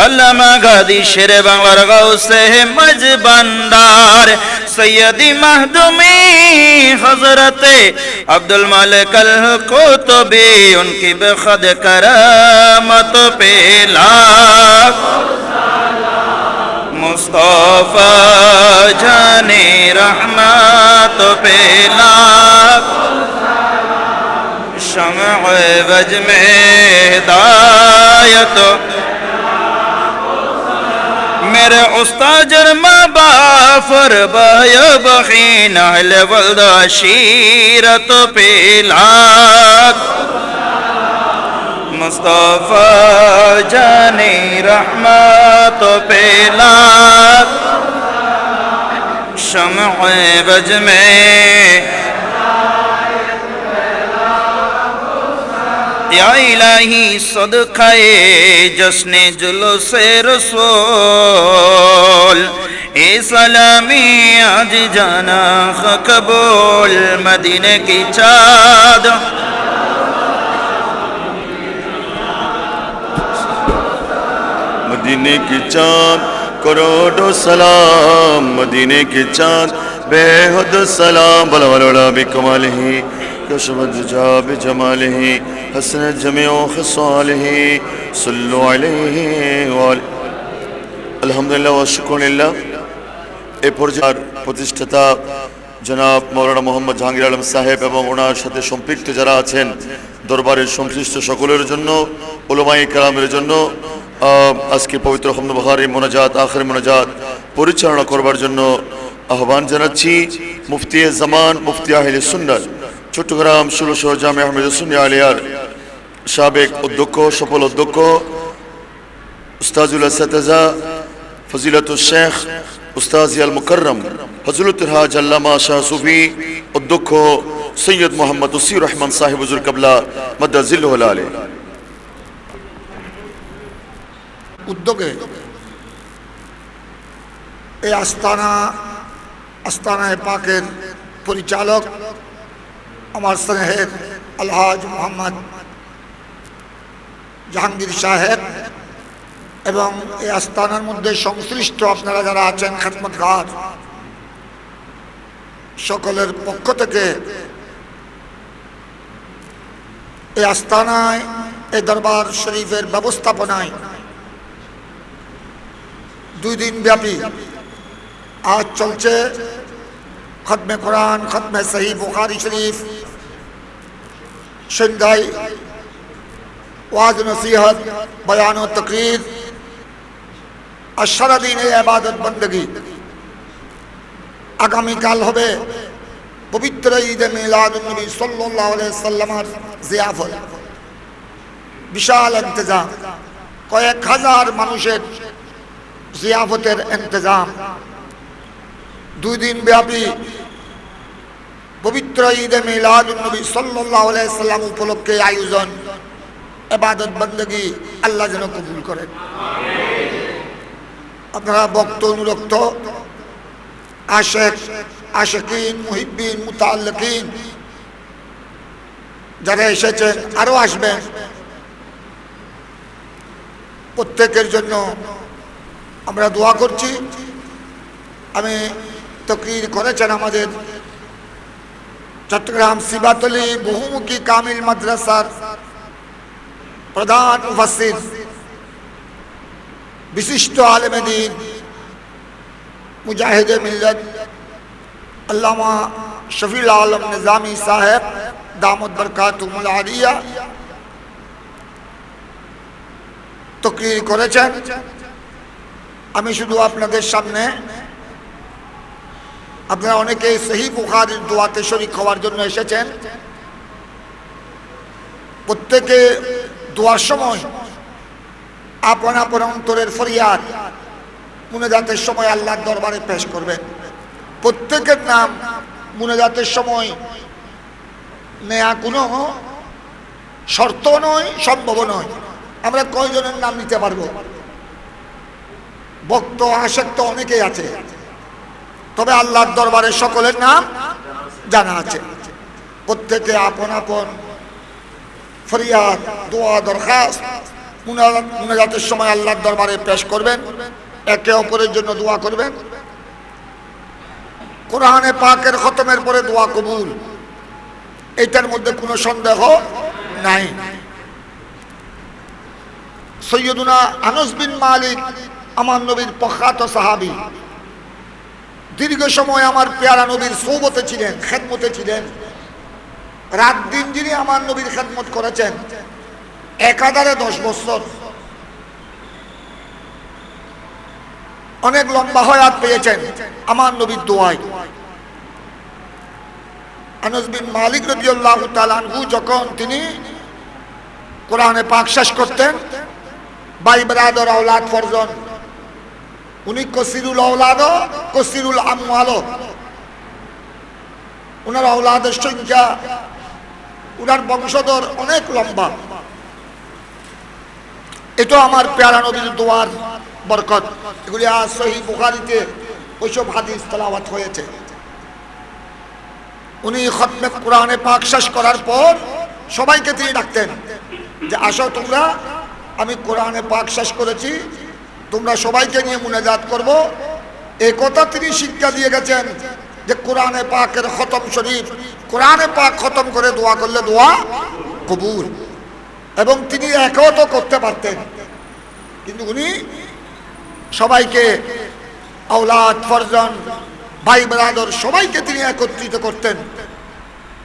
علامہ غازی شیر বাংলার غوث মজবান্দার سیدی مہدومی حضرت عبد الملک القطبی ان کی بخد کرامت پہ لاکھ مصطفیٰ جان رحمت پہ لاکھ شمع وج میں ہدایت میرے استاد جرما بافر بایا بخین اہل ولد عشیرت پہ لاکھ مصطفیٰ جان رحمت پہ لاکھ شمع وج میں یا الہی صدقہ جشن جلوس رسول اے سلامی آج جانا قبول مدینے کی چاد مدینے کی چاند کروڑوں سلام مدینے کی چاند بے حد سلام بلا ولا بکمالہ کشف الدجى بجماله حسن جميع خصاله صلوا عليه وآله আলহামদুলিল্লাহ ওয়া শুকরুলিল্লাহ। এই পর্যায়ের প্রতিষ্ঠাতা জনাব মাওলানা মোহাম্মদ জাহাঙ্গীর আলম সাহেব এবং ওনার সাথে সম্পৃক্ত যারা আছেন দরবারের সংশ্লিষ্ট সকলের জন্য উলামায়ে কেরামের জন্য আজকে পবিত্র হামদ বুখারী মোনাজাত আখির মোনাজাত পরিচালনা করবার জন্য আহ্বান জানাচ্ছি মুফতি জামান মুফতি আহলে সুন্নাত চট্টগ্রাম 16 জামে আহমেদ সুন্নি আলিয়ার সাবেক অধ্যক্ষ সফল অধ্যক্ষ উস্তাজুল আসাতিজা ফজিলাতুল শেখ উস্তাজি আল মুকাররম হযরতুল হাজ আল্লামা শাহ সুফি অধ্যক্ষ সৈয়দ মোহাম্মদ উসির রহমান সাহেব হুজুর কিবলা মাদ্দাজিল্লাহুল আলী উদ্যোগে এই আস্তানায়ে পাকের পরিচালক আমার স্নেহের আলহাজ মোহাম্মদ জাহাঙ্গীর সাহেব এবং এই আস্তানার মধ্যে সংশ্লিষ্ট আপনারা যারা আছেন খেদমতগার সকলের পক্ষ থেকে এই আস্তানায় এই দরবার শরীফের ব্যবস্থাপনায় 2 দিন ব্যাপী আজ চলছে খতমে কোরআন খতমে সহিহ বুখারী শরীফ সন্ধ্যায় ওয়াজ নসিহত বয়ান ও তাকরীর আর সারাদিন এই ইবাদত বندگی আগামীকাল হবে পবিত্র ঈদে মিলাদুন নবী সাল্লাল্লাহু আলাইহি সাল্লামের জিয়াফত বিশাল ইন্তজাম কয়েক হাজার মানুষের জিয়াফতের ইন্তজাম 2 দিন ব্যাপী পবিত্র ঈদে মিলাদুন নবী সাল্লাল্লাহু আলাইহি সাল্লাম উপলক্ষে আয়োজন ইবাদত বندگی আল্লাহ যেন কবুল করেন। আপনারা ভক্ত অনুরক্ত আশিক আশিকিন মুহিব্বিন মুতাআল্লিকিন যারা এসেছেন আরো আসবেন, প্রত্যেকের জন্য আমরা দোয়া করছি। আমি তাকরীর করেছেন আমাদের চট্টগ্রাম সিবাতলী বহুমুখী কামিল মাদ্রাসার প্রধান মুফাসসির বিশিষ্ট আলেমে দ্বীন মুজাহিদে মিল্লাত আল্লামা শফিউল আলম নিজামী সাহেব দামত বরকাতুহুল আলিয়া তাকরীর করেছেন। আমি শুধু আপনাদের সামনে, আপনারা অনেকেই সহিহ বুখারীর দোয়াতে শরীক হওয়ার জন্য এসেছেন। প্রত্যেকে দোয়ার সময় আপন আপন অন্তরের ফরিয়াদ মুনাজাতের সময় আল্লাহর দরবারে পেশ করবেন। প্রত্যেকের নাম মুনাজাতের সময় নেয়া কোনো শর্ত নয়, সম্ভব নয়। আমরা কয়জনের নাম নিতে পারবো? ভক্ত আসক্ত অনেকেই আছে, তবে আল্লাহর দরবারে সকলের নাম জানা আছে। প্রত্যেকে আপন আপন ফরিয়াদ দোয়া দরখাস্ত মুনাজাতের সময় আল্লাহর দরবারে পেশ করবেন, একে অপরের জন্য দোয়া করবেন। কোরআনে পাকের খতমের পরে দোয়া কবুল, এটার মধ্যে কোনো সন্দেহ নাই। সৈয়দুনা আনস বিন মালিক আমার নবীর প্রখ্যাত সাহাবী, দীর্ঘ সময় আমার পেয়ারা নবীর সোহবতে ছিলেন, খেদমতে ছিলেন। রাত দিন যিনি আমার নবীর খেদমত করেছেন, একাধারে 10 বছর, অনেক লম্বা হায়াত পেয়েছেন আমার নবীর দোয়ায়। আনস বিন মালিক রাদিয়াল্লাহু তাআলা আনহু যখন তিনি কোরআনে পাক শেষ করতেন, ভাই ব্রাদার আওলাদ ফরজন, উনি কসিরুল আওলাদ কসিরুল আমওয়াল, উনার আওলাদের সংখ্যা, উনার বংশধর অনেক লম্বা। এটা আমার পেয়ারা নবীর দোয়ার বরকত। এগুলি আজ সহিহ বুখারীতে ওইসব হাদিস তেলাওয়াত হয়েছে। উনি খতমে কোরআনে পাক শেষ করার পর সবাইকে তিনি ডাকতেন যে আসো তোমরা, আমি কোরআনে পাক শেষ করেছি, তোমরা সবাইকে নিয়ে মুনাজাত করব। এই কথা তিনি শিক্ষা দিয়ে গেছেন যে কোরআনে পাকের খতম শরীফ, কোরআনে পাক খতম করে দোয়া করলে দোয়া কবুল। এবং তিনি একাও তো করতে পারতেন, কিন্তু উনি সবাইকে, আওলাদ ফরজন ভাই ব্রাদার সবাইকে তিনি একত্রিত করতেন।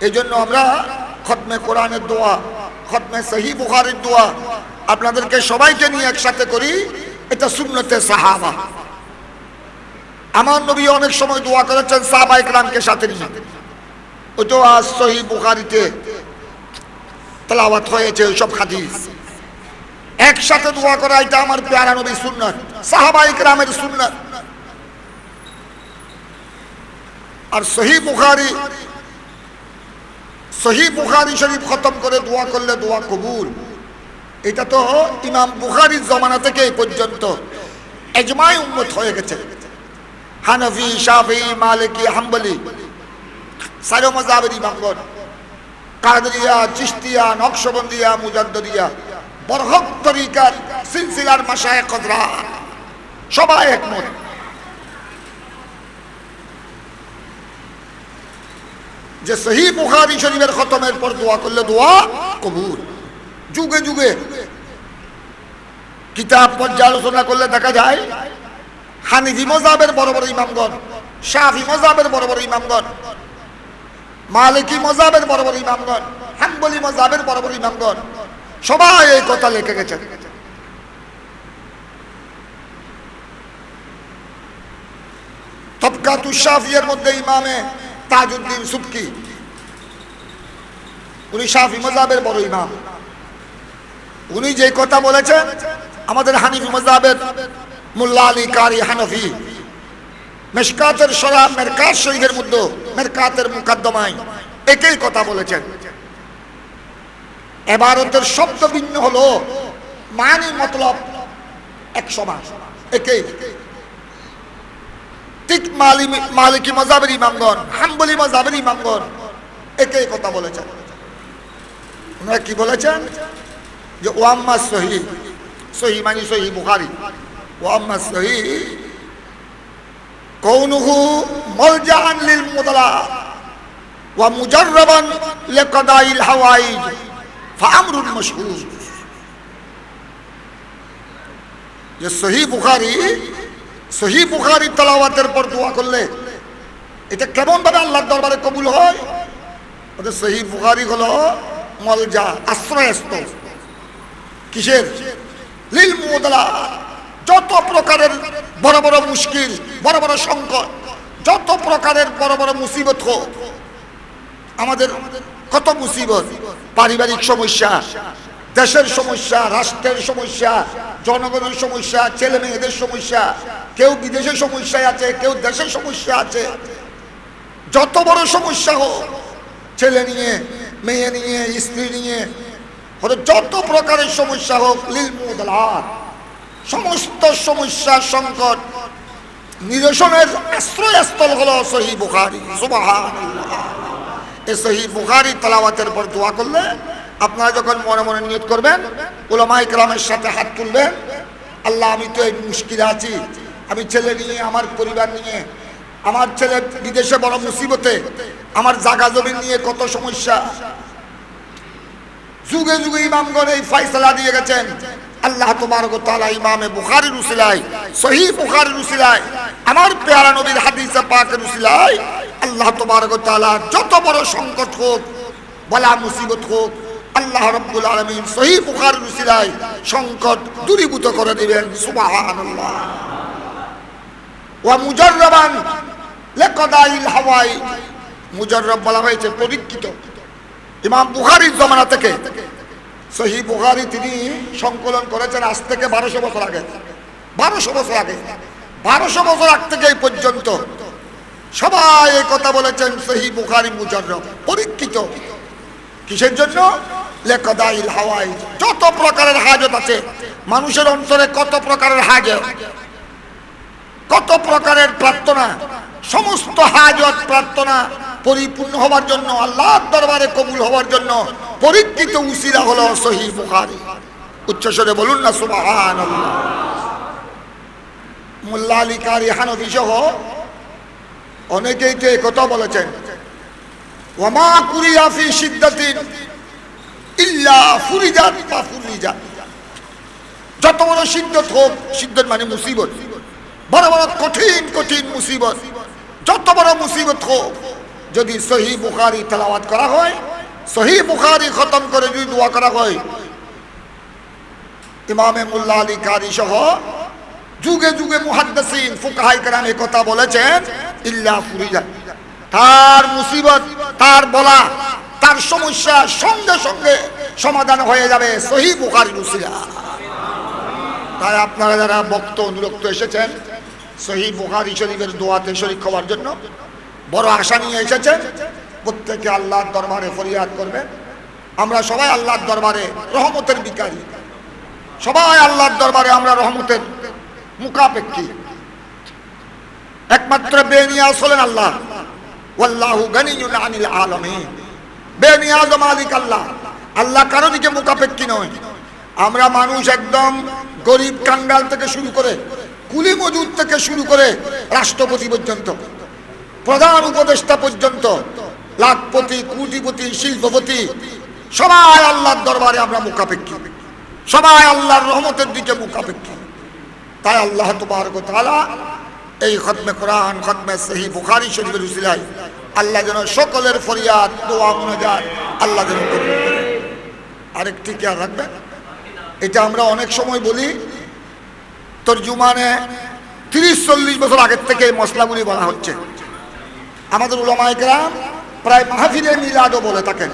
এই জন্য আমরা খতমে কোরআনের দোয়া, খতমে সহিহ বুখারীর দোয়া আপনাদেরকে সবাইকে নিয়ে একসাথে করি। এটা সুন্নতে সাহাবা। আমার নবী অনেক সময় দোয়া করেছেন সাহাবায়ে কেরামকে সাথে নিয়ে, ওইটা আজ সহিহ বুখারীতে তেলাওয়াত হয়েছে ওইসব হাদিস। একসাথে দোয়া করা এটা আমার পেয়ারা নবীর সুন্নাত, সাহাবায়ে কেরামের সুন্নাত। আর সহিহ বুখারী শরীফ খতম করে দোয়া করলে দোয়া কবুল, এটা তো ইমাম বুখারীর জমানা থেকে এই পর্যন্ত ইজমাই উম্মত হয়ে গেছে। হানাফি, শাফিঈ, মালিকি, হাম্বলি চার মাযহাবের ইমামগণ, কাদেরিয়া, চিশতিয়া, নকশবন্দিয়া, মুজাদ্দিদিয়া, বরহক তরিকার সিলসিলার মাশায়েখ হযরত সবাই একমত যে সহিহ বুখারী শরীফের খতমের পর দোয়া করলে দোয়া কবুল। যুগে যুগে কিতাব পর্যালোচনা করলে দেখা যায় হানিফি মাযহাবের বড় বড় ইমামগণ, শাফি মাযহাবের বড় বড় ইমামগণ, মালিকি মাযহাবের বড় বড় ইমামগণ, হাম্বলি মাযহাবের বড় বড় ইমামগণ সবাই এই কথা লিখে গেছেন। তবকাতুশ শাফিয়ের মধ্যে ইমামে তাজউদ্দিন সুবকি, উনি শাফি মাযহাবের বড় ইমাম। উনি যে কথা বলেছেন আমাদের হানিফি মাযহাবের মোল্লা আলী কারি হানফি মিশকাতের শরহ মিরকাত শরীফের মধ্যে মিরকাতের মুকদ্দমায় একই কথা বলেছেন। ইবারতের শব্দ ভিন্ন হলো, মানে মতলব এক সমান, একই। ঠিক মালিকি মাযহাবের ইমামগণ, হাম্বলি মাযহাবের ইমামগণ একই কথা বলেছেন। ওনারা কি বলেছেন? যে ওয়াম্মা সহিহ, সহিহ মানে সহিহ বুখারী, ওয়াম্মা সহিহ কৌনুহু মালজাআন লিল মুদলা ওয়া মুজাররাবান লিকাদাইল হাওয়াইজ ফাআমরুন মাশহুর। যে সহিহ বুখারী তেলাওয়াতের পর দোয়া করলে এটা কেমন ভাবে আল্লাহর দরবারে কবুল হয়? ওদের সহিহ বুখারী হলো মলজা, আশ্রয়স্থল। কিসের? লিল মুদলা, যত প্রকারের বড় বড় মুশকিল, বড় বড় সংকট, যত প্রকারের বড় বড় মুসিবত হোক, আমাদের কত মুসিবত, পারিবারিক সমস্যা, দেশের সমস্যা, রাষ্ট্রের সমস্যা, জনগণের সমস্যা, ছেলে মেয়েদের সমস্যা, কেউ বিদেশে সমস্যায় আছে, কেউ দেশের সমস্যা আছে। যত বড় সমস্যা হোক, ছেলে নিয়ে, মেয়ে নিয়ে, স্ত্রী নিয়ে, যত প্রকারের সমস্যা হোক, লিল মুদলাত, সমস্ত সমস্যা সংকট নিরসনের আশ্রয়স্থল হলো সহিহ বুখারী। সুবহানাল্লাহ। এই সহিহ বুখারী তেলাওয়াতের পর দোয়া করলে আপনারা যখন মনে মনে নিয়ত করবেন, উলামায়ে কেরামের সাথে হাত তুলবেন, আল্লাহ আমি তো এই মুশকিলে আছি, আমি ছেলে নিয়ে, আমার পরিবার নিয়ে, আমার ছেলে বিদেশে বড় মুসিবতে, আমার জায়গা জমি নিয়ে কত সমস্যা। যুগে যুগে ইমামগণ এই ফয়সালা দিয়ে গেছেন। আল্লাহ তাবারক ওয়া তাআলা ইমামে বুখারীর উসিলায়, সহিহ বুখারীর উসিলায়, আমার পেয়ারা নবীর হাদিসে পাকের উসিলায় আল্লাহ তাবারক ওয়া তাআলা যত বড় সংকট হোক, বলা মুসিবত হোক, আল্লাহ রাব্বুল আলামিন সহিহ বুখারীর উসিলায় সংকট দূরীভূত করে দিবেন। সুবহানাল্লাহ। ওয়া মুজাররাবান লিকাদাইল হাওয়াই, মুজাররাব বলা হয়েছে পরীক্ষিত। ইমাম বুখারীর জমানা থেকে সহিহ বুখারী তিনি সংকলন করেছেন আজ থেকে 1200 বছর আগে। 1200 বছর আগে, 1200 বছর আগ থেকে এই পর্যন্ত সবাই এই কথা বলেছেন, সহিহ বুখারী মুজাররাব, পরীক্ষিত। কিসের জন্য? লিকাদাইল হাওয়াই, যত প্রকারের হাজত আছে মানুষের অন্তরে, কত প্রকারের হাজত, কত প্রকারের প্রার্থনা, সমস্ত হাজত প্রার্থনা পরিপূর্ণ হওয়ার জন্য, আল্লাহর দরবারে কবুল হওয়ার জন্য পরীক্ষিত উসিলা হলো সহিহ বুখারী। উচ্চস্বরে বলুন না সুবহানাল্লাহ। মোল্লা আলী কারি হানফি সহ অনেকেই তো এই কথা বলেছেন, ওয়ামা কুরিয়া ফি শিদ্দাতিন ইল্লা ফুরিজাত বা ফুরিজাত। যত বড় শিদ্দত হোক, শিদ্দত মানে মুসিবত, বড় বড় কঠিন কঠিন মুসিবত, যত বড় মুসিবত হোক, যদি সহিহ বুখারী তেলাওয়াত করা হয়, সহিহ বুখারী খতম করে যদি দোয়া করা হয়, ইমামে মোল্লা আলী কারি সহ যুগে যুগে মুহাদ্দিসিন ফুকাহায়ে কেরাম এই কথা বলেছেন, ইল্লা ফুরিজাত, তার মুসিবত, তার বলা, তার সমস্যা সঙ্গে সঙ্গে সমাধান হয়ে যাবে সহিহ বুখারীর উসিলা। তাই আপনারা যারা ভক্ত অনুরক্ত এসেছেন সহিহ বুখারী শরীফের দোয়াতে শরীক হওয়ার জন্য, বড় আশা নিয়ে এসেছেন, প্রত্যেকে আল্লাহর দরবারে ফরিয়াদ করবেন। আমরা সবাই আল্লাহর দরবারে রহমতের ভিখারী, সবাই আল্লাহর দরবারে আমরা রহমতের মুখাপেক্ষী। একমাত্র বেনিয়াজ হলেন আল্লাহ, ওয়াল্লাহু গানিয়্যুন আনিল আলামিন। বেনিয়াজ মালিক আল্লাহ, আল্লাহ কারো দিকে মুখাপেক্ষী নয়। আমরা মানুষ একদম গরিব কাঙ্গাল থেকে শুরু করে, কুলি মজুদ থেকে শুরু করে রাষ্ট্রপতি পর্যন্ত, প্রধান উপদেষ্টা পর্যন্ত, লাখপতি, কোটিপতি, শিল্পপতি, সবাই আল্লাহর দরবারে আমরা মুখাপেক্ষী, সবাই আল্লাহর রহমতের দিকে মুখাপেক্ষী। তাই আল্লাহ তাবারক ওয়া তাআলা এই খতমে কোরআন, খতমে সহিহ বুখারী শরীফের উসিলায় আল্লাহ যেন সকলের ফরিয়াদ, দোয়া, মুনাজাত আল্লাহ যেন কবুল করেন। আরেকটি খেয়াল রাখবেন, এটা আমরা অনেক সময় বলি, তরজুমানে 30-40 বছর আগের থেকে এই মশলাগুলি বলা হচ্ছে। আমাদের উলামায়ে কেরাম প্রায় মাহফিলে মিলাদও বলে থাকেন,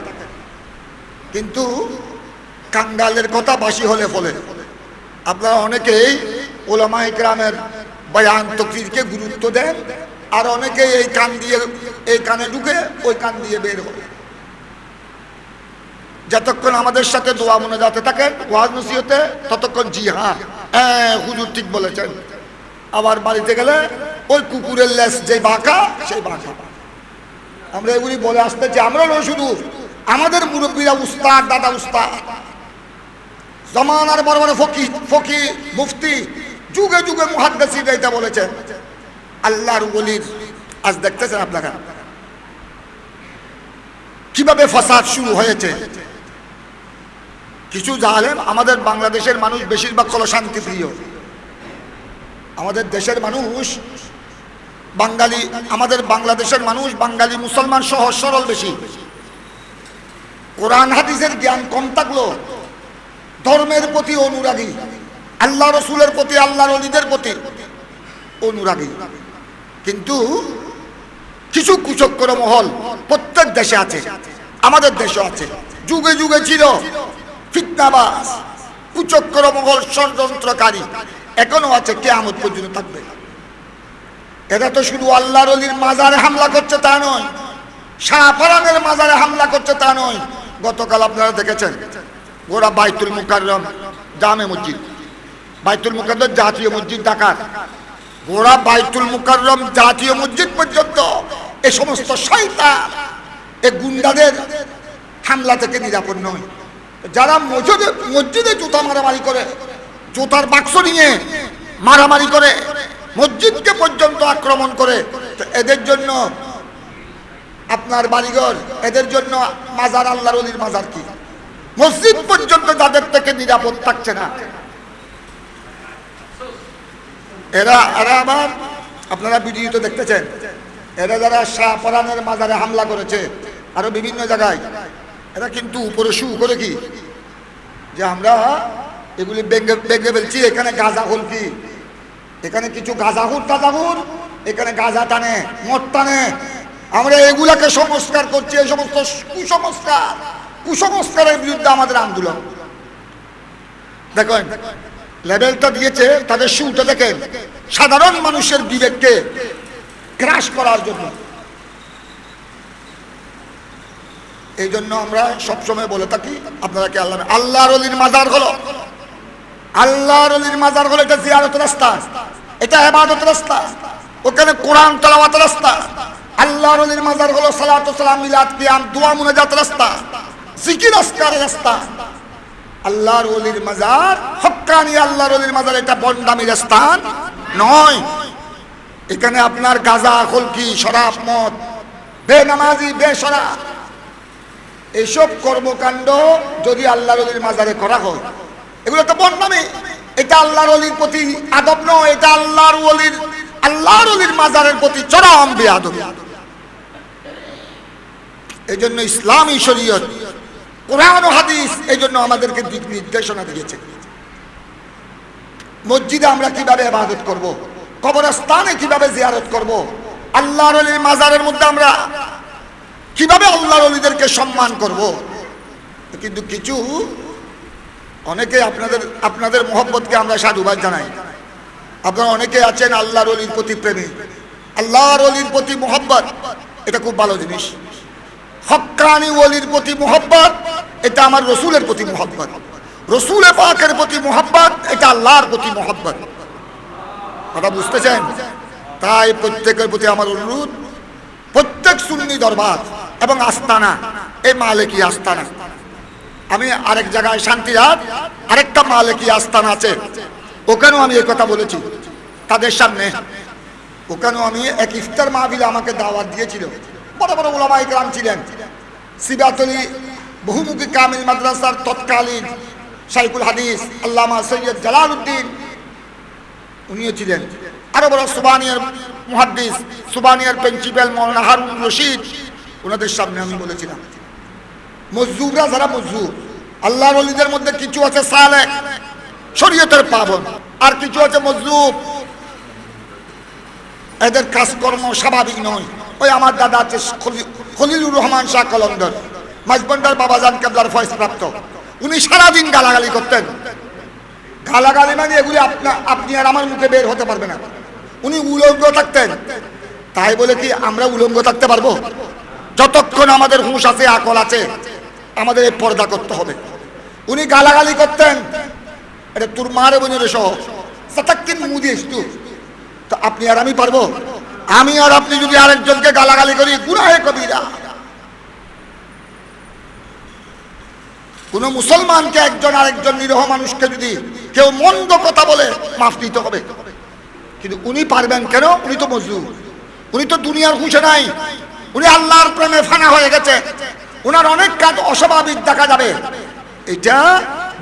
কিন্তু কাঙ্গালের কথা বাসি হলে ফলে। আপনারা অনেকেই উলামায়ে কেরামের বয়ান তাকরীরকে গুরুত্ব দেন, আর অনেকেই এই কান দিয়ে এই কানে ঢুকে ওই কান দিয়ে বের হয়। যতক্ষণ আমাদের সাথে দোয়া মোনাজাতে থাকেন ওয়াজ নসিহতে, ততক্ষণ জি হ্যাঁ হুজুর ঠিক বলেছেন। আবার বাড়িতে গেলে ওই কুকুরের লেস যে বাঁকা সেই বাঁকা। আমরা এগুলি বলে আসতেছি, আমরা নয় শুধু আমাদের মুরব্বীরা উস্তাদ, দাদা উস্তাদ, জমানার বড় বড় ফকি মুফতি, যুগে যুগে মুহাদ্দিসিনরা এটা বলেছেন। আল্লাহর ওলির আজ দেখতেছেন আপনারা কিভাবে ফাসাদ শুরু হয়েছে। কিছু জালেম, আমাদের বাংলাদেশের মানুষ বেশিরভাগ হলো শান্তিপ্রিয়। আমাদের দেশের মানুষ বাঙালি, আমাদের বাংলাদেশের মানুষ বাঙালি মুসলমান সহজ সরল বেশি। কোরআন হাদিসের জ্ঞান কম থাকলো, ধর্মের প্রতি অনুরাগী, আল্লাহ রসুলের প্রতি, আল্লাহর ওলিদের প্রতি অনুরাগী। কিন্তু কিছু কুচক্র মহল প্রত্যেক দেশে আছে, আমাদের দেশে আছে, যুগে যুগে ছিল ফিতনাবাজ, কুচক্র মহল, ষড়যন্ত্রকারী, এখনো আছে, কিয়ামত পর্যন্ত থাকবে। এরা তো শুধু আল্লাহর ওলির মাজারে হামলা করছে তা নয়, শাহফরানের মাজারে হামলা করছে তা নয়। গতকাল আপনারা দেখেছেন গোড়া বাইতুল মুকাররম জামে মসজিদ, বাইতুল মুকাররম জাতীয় মসজিদ ঢাকার, গোড়া বাইতুল মুকাররম জাতীয় মসজিদ পর্যন্ত এই সমস্ত শয়তান, এই গুন্ডাদের হামলা থেকে নিরাপদ নয়। যারা মসজিদে জুতা মারামারি করে, জুতার বাক্স নিয়ে মারামারি করে, মসজিদকে পর্যন্ত আক্রমণ করে, তো এদের জন্য আপনার বাড়িঘর, এদের জন্য মাজার, আল্লাহর ওলির মাজার কি? মসজিদ পর্যন্ত যাদের থেকে নিরাপদ থাকছে না। এরা আবার আপনারা ভিডিওতে দেখতেছেন, এরা যারা শাহপরানের মাজারে হামলা করেছে আরো বিভিন্ন জায়গায়, এরা কিন্তু উপরে শু করে কি যে আমরা এগুলি বেগে ফেলছি, এখানে গাঁজা হল কি, এখানে কিছু গাঁজাহুর টাজাহুর, এখানে গাঁজা টানে, মদ টানে, আমরা এগুলাকে সংস্কার করছি। এই সমস্ত কুসংস্কারের বিরুদ্ধে আমাদের আন্দোলন। দেখেন লেভেলটা দিয়েছে, তাদের শুটা দেখেন, সাধারণ মানুষের বিবেককে ক্রাশ করার জন্য। এই জন্য আমরা সবসময় বলে থাকি, আপনারা কি আল্লাহর ওলির মাজার হলো, আল্লাহর ওলির মাজার হলো এটা জিয়ারতের রাস্তা, এটা ইবাদতের রাস্তা, ওখানে কোরআন তেলাওয়াতের রাস্তা। আল্লাহর ওলির মাজার হলো সালাতু সালাম, মিলাদ, কিয়াম, দোয়া মুনাজাতের রাস্তা, জিকির আজকারের রাস্তা। আল্লাহর ওলির মাজার, হক্কানি আল্লাহর ওলির মাজার এটা বন্ডামির স্থান নয়। এখানে আপনার গাঁজা, খলকি, শরাব, মদ, বেনামাজি, বেশরা, এইসব কর্মকাণ্ড যদি আল্লাহর ওলির মাজারে করা হয়, এগুলো তো বন্ডামি। এটা আল্লাহর ওলির প্রতি আদব নয়, এটা আল্লাহর ওলির মাজারের প্রতি চরম বেয়াদবি। এই জন্য ইসলামী শরীয়ত, কোরআন ও হাদিস এই জন্য আমাদেরকে দিক নির্দেশনা দিয়েছে। মসজিদে আমরা কিভাবে ইবাদত করব, কবরস্থানে কিভাবে জিয়ারত করব, আল্লাহর ওলির মাজারের মধ্যে আমরা কিভাবে আল্লাহর ওলিদেরকে সম্মান করব। কিন্তু কিছু অনেকে আপনাদের মোহব্বতকে আমরা সাধুবাদ জানাই। আপনারা অনেকে আছেন আল্লাহর ওলির প্রতি প্রেমী, আল্লাহর ওলির প্রতি মোহব্বত, এটা খুব ভালো জিনিস। হক্কানি ওলির প্রতি মোহব্বত, এটা আমার রসুলের প্রতি মোহব্বত, রসুল পাকের প্রতি মোহব্বত, এটা আল্লাহর প্রতি মোহব্বত। কথা বুঝতেছেন? তাই প্রত্যেকের প্রতি আমার অনুরোধ, প্রত্যেক সুন্নি দরবার এবং আস্তানা, এই মালিকি আস্তানা, আমি আরেক জায়গায় শান্তিরাত আরেকটা মালিকি আস্তানা আছে, ওখানেও আমি এই কথা বলেছি তাদের সামনে। ওখানেও আমি এক ইফতার মাহফিলে আমাকে দাওয়াত দিয়েছিল, বড় বড় উলামায়ে কেরাম ছিলেন। সিবাতলি বহুমুখী কামিল মাদ্রাসার তৎকালীন শাইখুল হাদিস আল্লামা সৈয়দ জালালউদ্দিন উনিও ছিলেন, আরো বড় সুবানিয়ার মুহাদ্দিস, সুবানিয়ার প্রিন্সিপাল মাওলানা হারুন রশিদ, ওনাদের সামনে আমি বলেছিলাম মজজুররা যারা মজজুর, আল্লাহর ওলিদের মধ্যে কিছু আছে সালেহ, শরীয়তের পাবন, আর কিছু আছে মজজুব, এদের কাজকর্ম স্বাভাবিক নয়। ওই আমার দাদা আছে খলিলুর রহমান শাহ কলন্দর, মাঝবন্ডার বাবাজান কেবলার ফয়েজ প্রাপ্ত, উনি সারাদিন গালাগালি করতেন। গালাগালি মানে এগুলি আপনি আর আমার মুখে বের হতে পারবে না। উনি উলঙ্গ থাকতেন, তাই বলে কি আমরা উলঙ্গ থাকতে পারবো? যতক্ষণ আমাদের হুঁশ আছে, আকল আছে, আমাদের এই পর্দা করতে হবে। উনি গালাগালি করতেন, এটা তোর মারে বোনের সহ সাতাক্কিন মুদি একটু, তো আপনি আর আমি পারবো? আমি আর আপনি যদি আরেকজনকে গালাগালি করি গুনাহে কবিরা। কোন মুসলমানকে একজন আরেকজন নিরহ মানুষকে যদি কেউ মন্দ কথা বলে মাফ দিতে হবে, কিন্তু উনি পারবেন কেন? উনি তো মজলুম, উনি তো দুনিয়ার খুশে নাই, উনি আল্লাহর প্রেমে ফানা হয়ে গেছে, উনার অনেক কাজ অস্বাভাবিক দেখা যাবে, এটা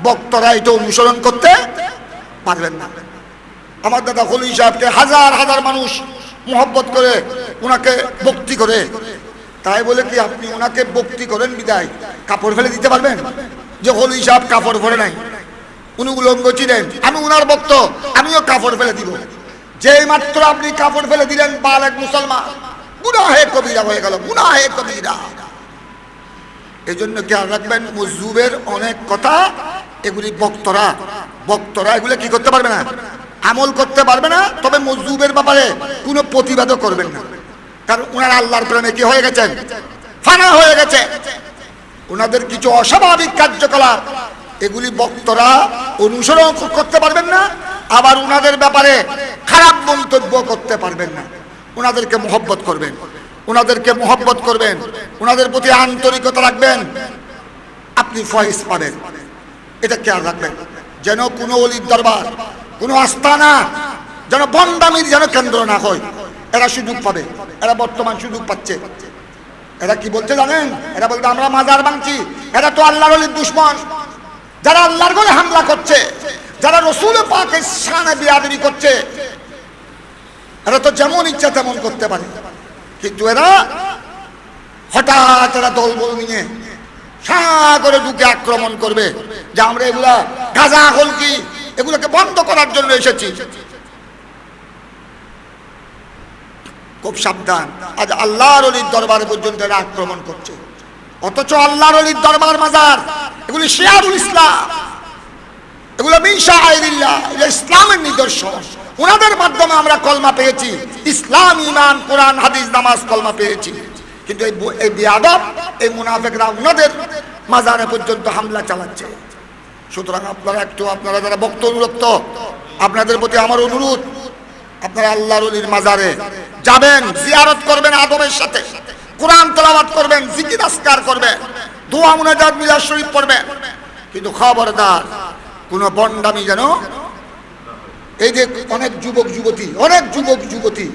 বক্তারা এটা অনুসরণ করতে পারবেন না। আমার দাদা খলি সাহেবকে হাজার হাজার মানুষ মোহব্বত করে উনাকে ভক্তি করে, তাই বলে কি আপনি উনাকে ভক্তি করেন বিদায় কাপড় ফেলে দিতে পারবেন? যে খলি সাহেব কাপড় পরে নাই, উনি উলঙ্গ ছিলেন, আমি উনার ভক্ত, আমিও কাপড় ফেলে দিব। যেই মাত্র আপনি কাপড় ফেলে দিলেন বালেগ মুসলমান, গুনাহে কবিরা হয়ে গেল, গুনাহে কবিরা। এই জন্য খেয়াল রাখবেন, মজজুবের অনেক কথা এগুলি বক্তরা এগুলো কি করতে পারবে না, আমল করতে পারবে না। তবে মজজুবের ব্যাপারে কোনো প্রতিবাদও করবেন না, কারণ ওনারা আল্লাহর প্রেমে কি হয়ে গেছেন, ফানা হয়ে গেছে। ওনাদের কিছু অস্বাভাবিক কার্যকলাপ এগুলি বক্তরা অনুসরণ করতে পারবেন না, আবার ওনাদের ব্যাপারে খারাপ মন্তব্য করতে পারবেন না। ওনাদেরকে মোহব্বত করবেন, ওনাদেরকে মোহব্বত করবেন, ওনাদের প্রতি আন্তরিকতা রাখবেন, আপনি ফয়েজ পাবেন। এটা খেয়াল রাখবেন, যেন কোনো অলির দরবার, কোনো আস্তানা যেন বন্দামির যেন কেন্দ্র না হয়। এরা সুযোগ পাবে, এরা বর্তমান সুযোগ পাচ্ছে। এরা কি বলছে জানেন? এরা বলতে আমরা মাজার ভাঙছি। এরা তো আল্লাহর ওলির দুশমন, যারা আল্লাহর ঘরে হামলা করছে, যারা রসুল পাকের শানে বিয়াদবি করছে, এরা তো যেমন ইচ্ছা তেমন করতে পারে। কিন্তু এরা হঠাৎ এরা দলবল নিয়ে সাগরে ঢুকে আক্রমণ করবে যে আমরা এগুলা গাঁজা হলকি এগুলোকে বন্ধ করার জন্য এসেছি। খুব সাবধান, আজ আল্লাহর ওলির দরবার পর্যন্ত এরা আক্রমণ করছে, অথচ আল্লাহর ওলির দরবার মাজার এগুলি শিয়ারুল ইসলাম, এগুলো মিন শাআইরিল্লাহ, এটা ইসলামের নিদর্শন। ওনাদের মাধ্যমে আমরা কলমা পেয়েছি, ইসলাম, ঈমান, কোরআন, হাদিস, নামাজ, কলমা পেয়েছি। কিন্তু এই বেয়াদব, এই মুনাফিকরা ওনাদের মাজারে পর্যন্ত হামলা চালাচ্ছে। সুতরাং আপনারা যারা ভক্ত অনুরক্ত, আপনাদের প্রতি আমার অনুরোধ, আপনারা আল্লাহর ওলির মাজারে যাবেন, জিয়ারত করবেন আদবের সাথে, কোরআন তেলাওয়াত করবেন, জিকির আজকার করবেন, দোয়া মুনাজাত মিলাদ শরীফ পড়বেন। কিন্তু খবরদার কোন বন্ডামি যেন, এই যে অনেক যুবক যুবতী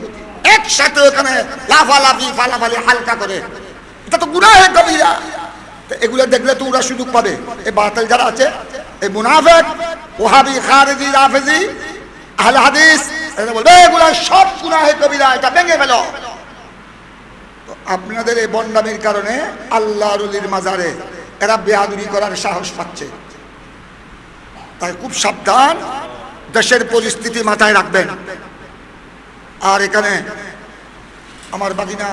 একসাথে ওখানে লাফালাফি ফালাফালি হালকা করে, এটা তো গুনাহে কবিরা। এগুলো দেখলে তো ওরা সুযোগ পাবে, এই বাতিল যারা আছে, এই মুনাফিক, ওহাবি, খারেজি, রাফেজি, আহলে হাদিস, এরা বলবে এগুলো সব গুনাহে কবিরা, এটা ভেঙে ফেলো। তো আপনাদের এই বন্ডামির কারণে আল্লাহর ওলির মাজারে এরা বেয়াদবি করার সাহস পাচ্ছে। তাই খুব সাবধান, দেশের পরিস্থিতি মাথায় রাখবেন। আর এখানে আমার বাগিনা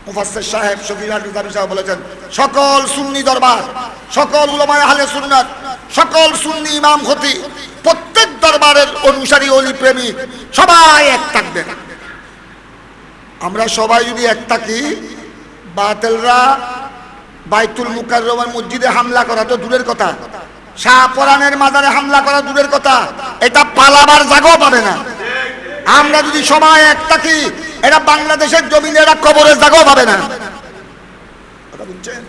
মুফাসসির সাহেব শফিউল রিজাভী সাহেব বলেছেন, সকল সুন্নি দরবার, সকল উলামায়ে আহলে সুন্নাত, সকল সুন্নি ইমাম খতিব, প্রত্যেক দরবারের অনুসারী ওলি প্রেমী সবাই এক থাকবেন। আমরা সবাই যদি এক থাকি, বাতিলরা বাইতুল মুকাররমের মসজিদে হামলা করা তো দূরের কথা, শাহপরানের মাজারে হামলা করা দূরের কথা, এটা পালাবার জায়গাও পাবে না। আমরা যদি সবাই এক থাকি, এটা বাংলাদেশের জমিনে এরা কবরের জায়গাও পাবে না। কথা বুঝছেন?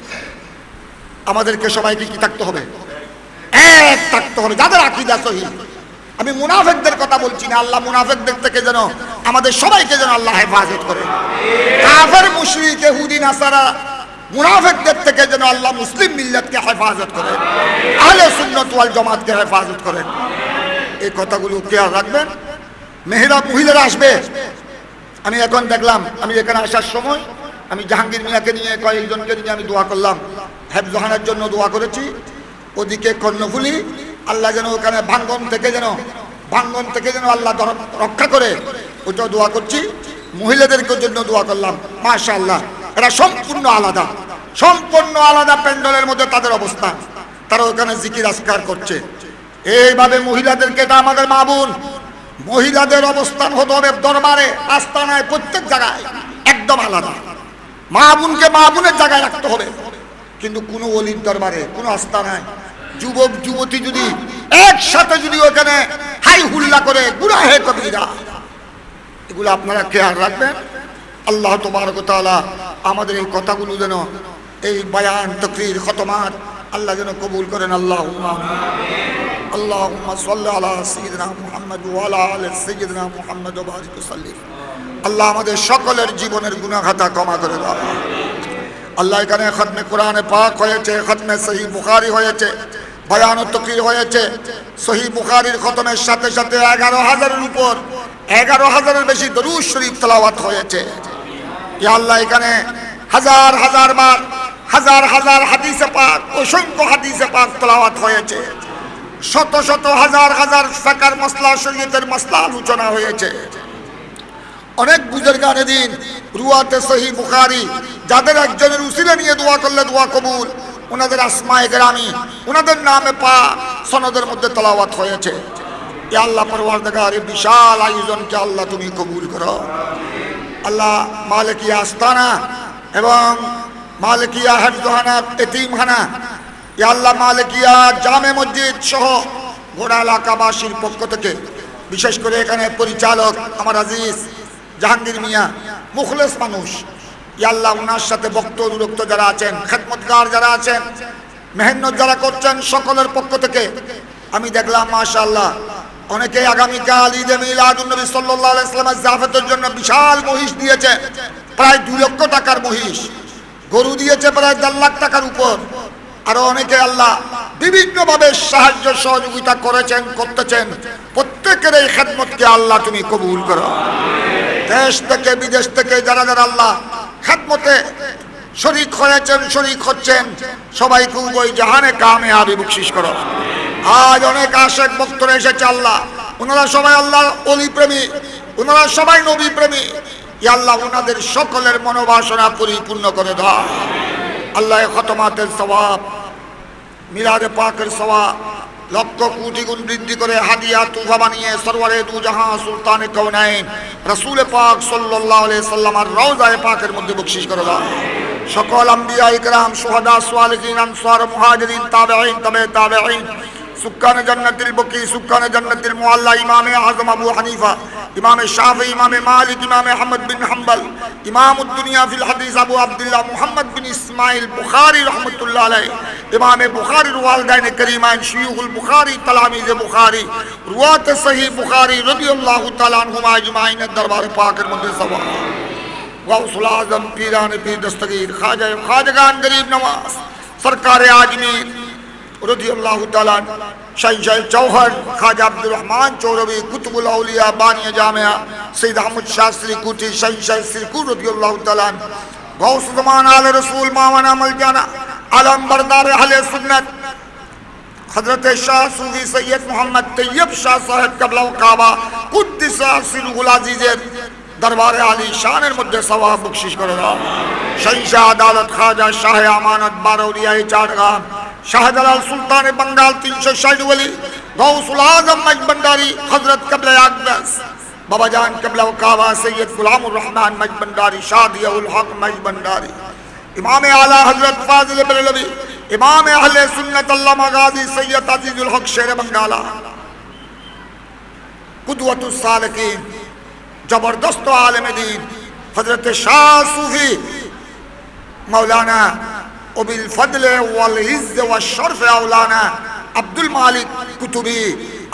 আমাদেরকে সবাইকে কি থাকতে হবে? এক থাকতে হবে, যাদের আকীদা সহিহ। আমি মুনাফিকদের কথা বলছি না, আল্লাহ মুনাফিকদের থেকে যেন আমাদের সবাইকে যেন আল্লাহ হেফাজত করে। কাফের, মুশরিক, ইহুদি, নাসারা, মুনাফিকদের থেকে যেন আল্লাহ মুসলিম মিল্লাতকে হেফাজত করেন, আহলে সুন্নাত ওয়াল জামাতকে হেফাজত করেন। এই কথাগুলো খেয়াল রাখবেন। মেহরাব মহিলারা আসবে। আমি এখন দেখলাম, আমি এখানে আসার সময় আমি জাহাঙ্গীর মিয়াকে নিয়ে কয়েকজনকে নিয়ে আমি দোয়া করলাম, হেফজহানের জন্য দোয়া করেছি। ওদিকে কর্ণফুলি, আল্লাহ যেন ওখানে ভাঙ্গন থেকে যেন আল্লাহ রক্ষা করে, ওটাও দোয়া করছি। মহিলাদেরকে জন্য দোয়া করলাম। মাশাআল্লাহ, এরা সম্পূর্ণ আলাদা প্যান্ডেলের মধ্যে তাদের অবস্থান, তারা ওখানে জিকির আজকার করছে। এইভাবে মহিলাদেরকে, এটা আমাদের মা বোন, মহিলাদের অবস্থান হতে হবে দরবারে, আস্তানায়, প্রত্যেক জায়গায় একদম আলাদা। মা বোনকে মা বোনের জায়গায় রাখতে হবে। কিন্তু কোনো ওলির দরবারে কোনো আস্থা নাই। যুবক যুবতী যদি একসাথে যদি ওখানে হাই হুল্লা করে গুনাহে কবিরা, এগুলো আপনারা খেয়াল রাখবেন। আল্লাহ তাবারক ওয়া তাআলা আমাদের এই কথাগুলো যেন, এই বয়ান তাকরীর খতমাত আল্লাহ যেন কবুল করেন। আল্লাহুম্মা আল্লাহুম্মা সাল্লি আলা সাইয়্যিদিনা মুহাম্মদ ওয়া আলা আলি সাইয়্যিদিনা মুহাম্মদ ওয়া বারিক ওয়া সাল্লিম। আল্লাহ আমাদের সকলের জীবনের গুনাহ খাতা ক্ষমা করে দাও। আল্লাহ এখানে খতমে কোরআনে পাক হয়েছে, খতমে সহিহ বুখারী হয়েছে, বয়ান ও তাকরীর হয়েছে। সহিহ বুখারীর খতমের সাথে সাথে 11,000-এর উপর 11,000-এর বেশি দরুদ শরীফ তেলাওয়াত হয়েছে। ইয়া আল্লাহ এখানে হাজার হাজার বার হাজার হাজার হাদিসে পাক, অসংখ্য হাদিসে পাক তেলাওয়াত হয়েছে। শত শত হাজার হাজার ফিকহের মাসলা, শরীয়তের মাসলা আলোচনা হয়েছে। অনেক বুজুর্গানে দিন রুয়াতে সহিহ বুখারী, যাদের একজনের উসিলা নিয়ে দোয়া করলে দোয়া কবুল, ওনাদের আসমায়ে কেরামি, ওনাদের নামে পাক সনদের মধ্যে তেলাওয়াত হয়েছে। ইয়া আল্লাহ পরওয়ারদিগার, এই বিশাল আয়োজনকে আল্লাহ তুমি কবুল করো। আল্লাহ মালিকিয়া আস্তানা এবং মালিকিয়া হেফজখানা, এতিমখানা, ইয়া আল্লাহ মালিকিয়া জামে মসজিদ সহ গোড়া এলাকাবাসীর পক্ষ থেকে, বিশেষ করে এখানে পরিচালক আমার আজিজ জাহাঙ্গীর মিয়া, মুখলেস মানুষ, ইয়া আল্লাহ ওনার সাথে বক্ত অনুরক্ত যারা আছেন, খেদমতগার যারা আছেন, মেহনত যারা করছেন, সকলের পক্ষ থেকে আমি দেখলাম মাশাআল্লাহ অনেকে আগামীকাল ঈদে মিলাদুন নবী সাল্লাল্লাহু আলাইহি ওয়াসাল্লামের জিয়ারতের জন্য বিশাল মহিষ দিয়েছে, প্রায় 2 লক্ষ টাকার মহিষ। গরু দিয়েছে প্রায় 1.5 লাখ টাকার উপর। আরো অনেকে আল্লাহ বিভিন্নভাবে সাহায্য সহযোগিতা করেছেন, করতেছেন। প্রত্যেকের এই খেদমতকে আল্লাহ তুমি কবুল করো। দেশ থেকে বিদেশ থেকে যারা যারা আল্লাহ খেদমতে শরীক হয়েছেন, শরীক হচ্ছেন, সবাইকে উভয় জাহানে কামিয়াবি বকশিশ করো। আজ অনেক আশেক ভক্তরা এসেছে আল্লাহ, ওনারা সবাই আল্লাহ ওলি প্রেমী, ওনারা সবাই নবী প্রেমী। ইয়া আল্লাহ ওনাদের সকলের মনোবাসনা পরিপূর্ণ করে দাও। আল্লাহ খতমাতের সওয়াব, মিলাদে পাকের সওয়াব লক্ষ কোটি গুণ বৃদ্ধি করে হাদিয়া তুফা বানিয়ে সরওয়ারে দু জাহাঁ সুলতানে কাউনাইন রাসূল পাক সাল্লাল্লাহু আলাইহি সাল্লামের রওজায়ে পাকের মধ্যে বকশিশ করে দাও। সকল আম্বিয়া ইকরাম, শুহাদা, সালিহিন, আনসার, মুহাজিরিন, তাবেঈন, তাবে তাবেঈন, সুকানে জান্নাতুল বকি, সুকানে জান্নাতুল মুআল্লা, ইমামে আযম আবু হানিফা, ইমামে শাফি, ইমামে মালিক, ইমামে আহমদ বিন হাম্বল, ইমামুদ দুনিয়া ফিল হাদিস আবু আব্দুল্লাহ মুহাম্মদ বিন ইসমাইল বুখারী রাহমাতুল্লাহ আলাইহি, ইমামে বুখারীর ওয়ালিদাইন কারীমাইন, শাইখুল বুখারী, তালামিজে বুখারী, রুয়াত সহিহ বুখারী রাদিয়াল্লাহু তাআলা আনহুম আজমাইনের দরবার পাকের মধ্যে সওয়াব। গাউসুল আজম, পীরানে পীর দস্তগীর, খাজাগান গরিব নওয়াজ, সরকারে আজমির রাদিয়াল্লাহু তাআলা, শাইখ জওহর, খাজা আব্দুর রহমান চৌরবী, কুতুবুল আউলিয়া, বানিয়ে জামিয়া সৈয়দ আহমদ শাস্ত্রী কুটি, শাইখ সিরকুর রাদিয়াল্লাহু তাআলা, গাউস জামান আলে রাসূল, মাওলানা মলজানা আলম বরদার আহলে সুন্নাত হযরত শাহ সুফি সৈয়দ মোহাম্মদ তৈয়ব শাহ সাহেব কিবলা কাবা কুদ্দিসা সিরুল আজিজের দরবারে আলী শানের মধ্যে সওয়াব বকশিশ করে দাও। শাইখ আদালত খাজা শাহ আমানত বারৌলিয়ায় চারগাম, শাহজালাল সুলতান বঙ্গাল 360 ওয়ালি, গাউসুল আজম মজবন্দারি হযরত কিবলা আকবাস বাবাজান কিবলা কাবা সৈয়দ গুলামুর রহমান মজবন্দারি, শাদিউল হক মজবন্দারি, ইমামে আলা হযরত ফাজিল বরেলভী, ইমামে আহলে সুন্নাত আল্লামা গাজী সৈয়দ আজিজুল হক শের বঙ্গালা, কুদওয়াতুস সালিকিন, জবরদস্ত আলেম দ্বীন হযরত শাহ সুফি মাওলানা ওবিল ফদলে ওয়াল ইজ্জ ওয়াশ শরফ আওলানা আব্দুল মালিক কুতুবী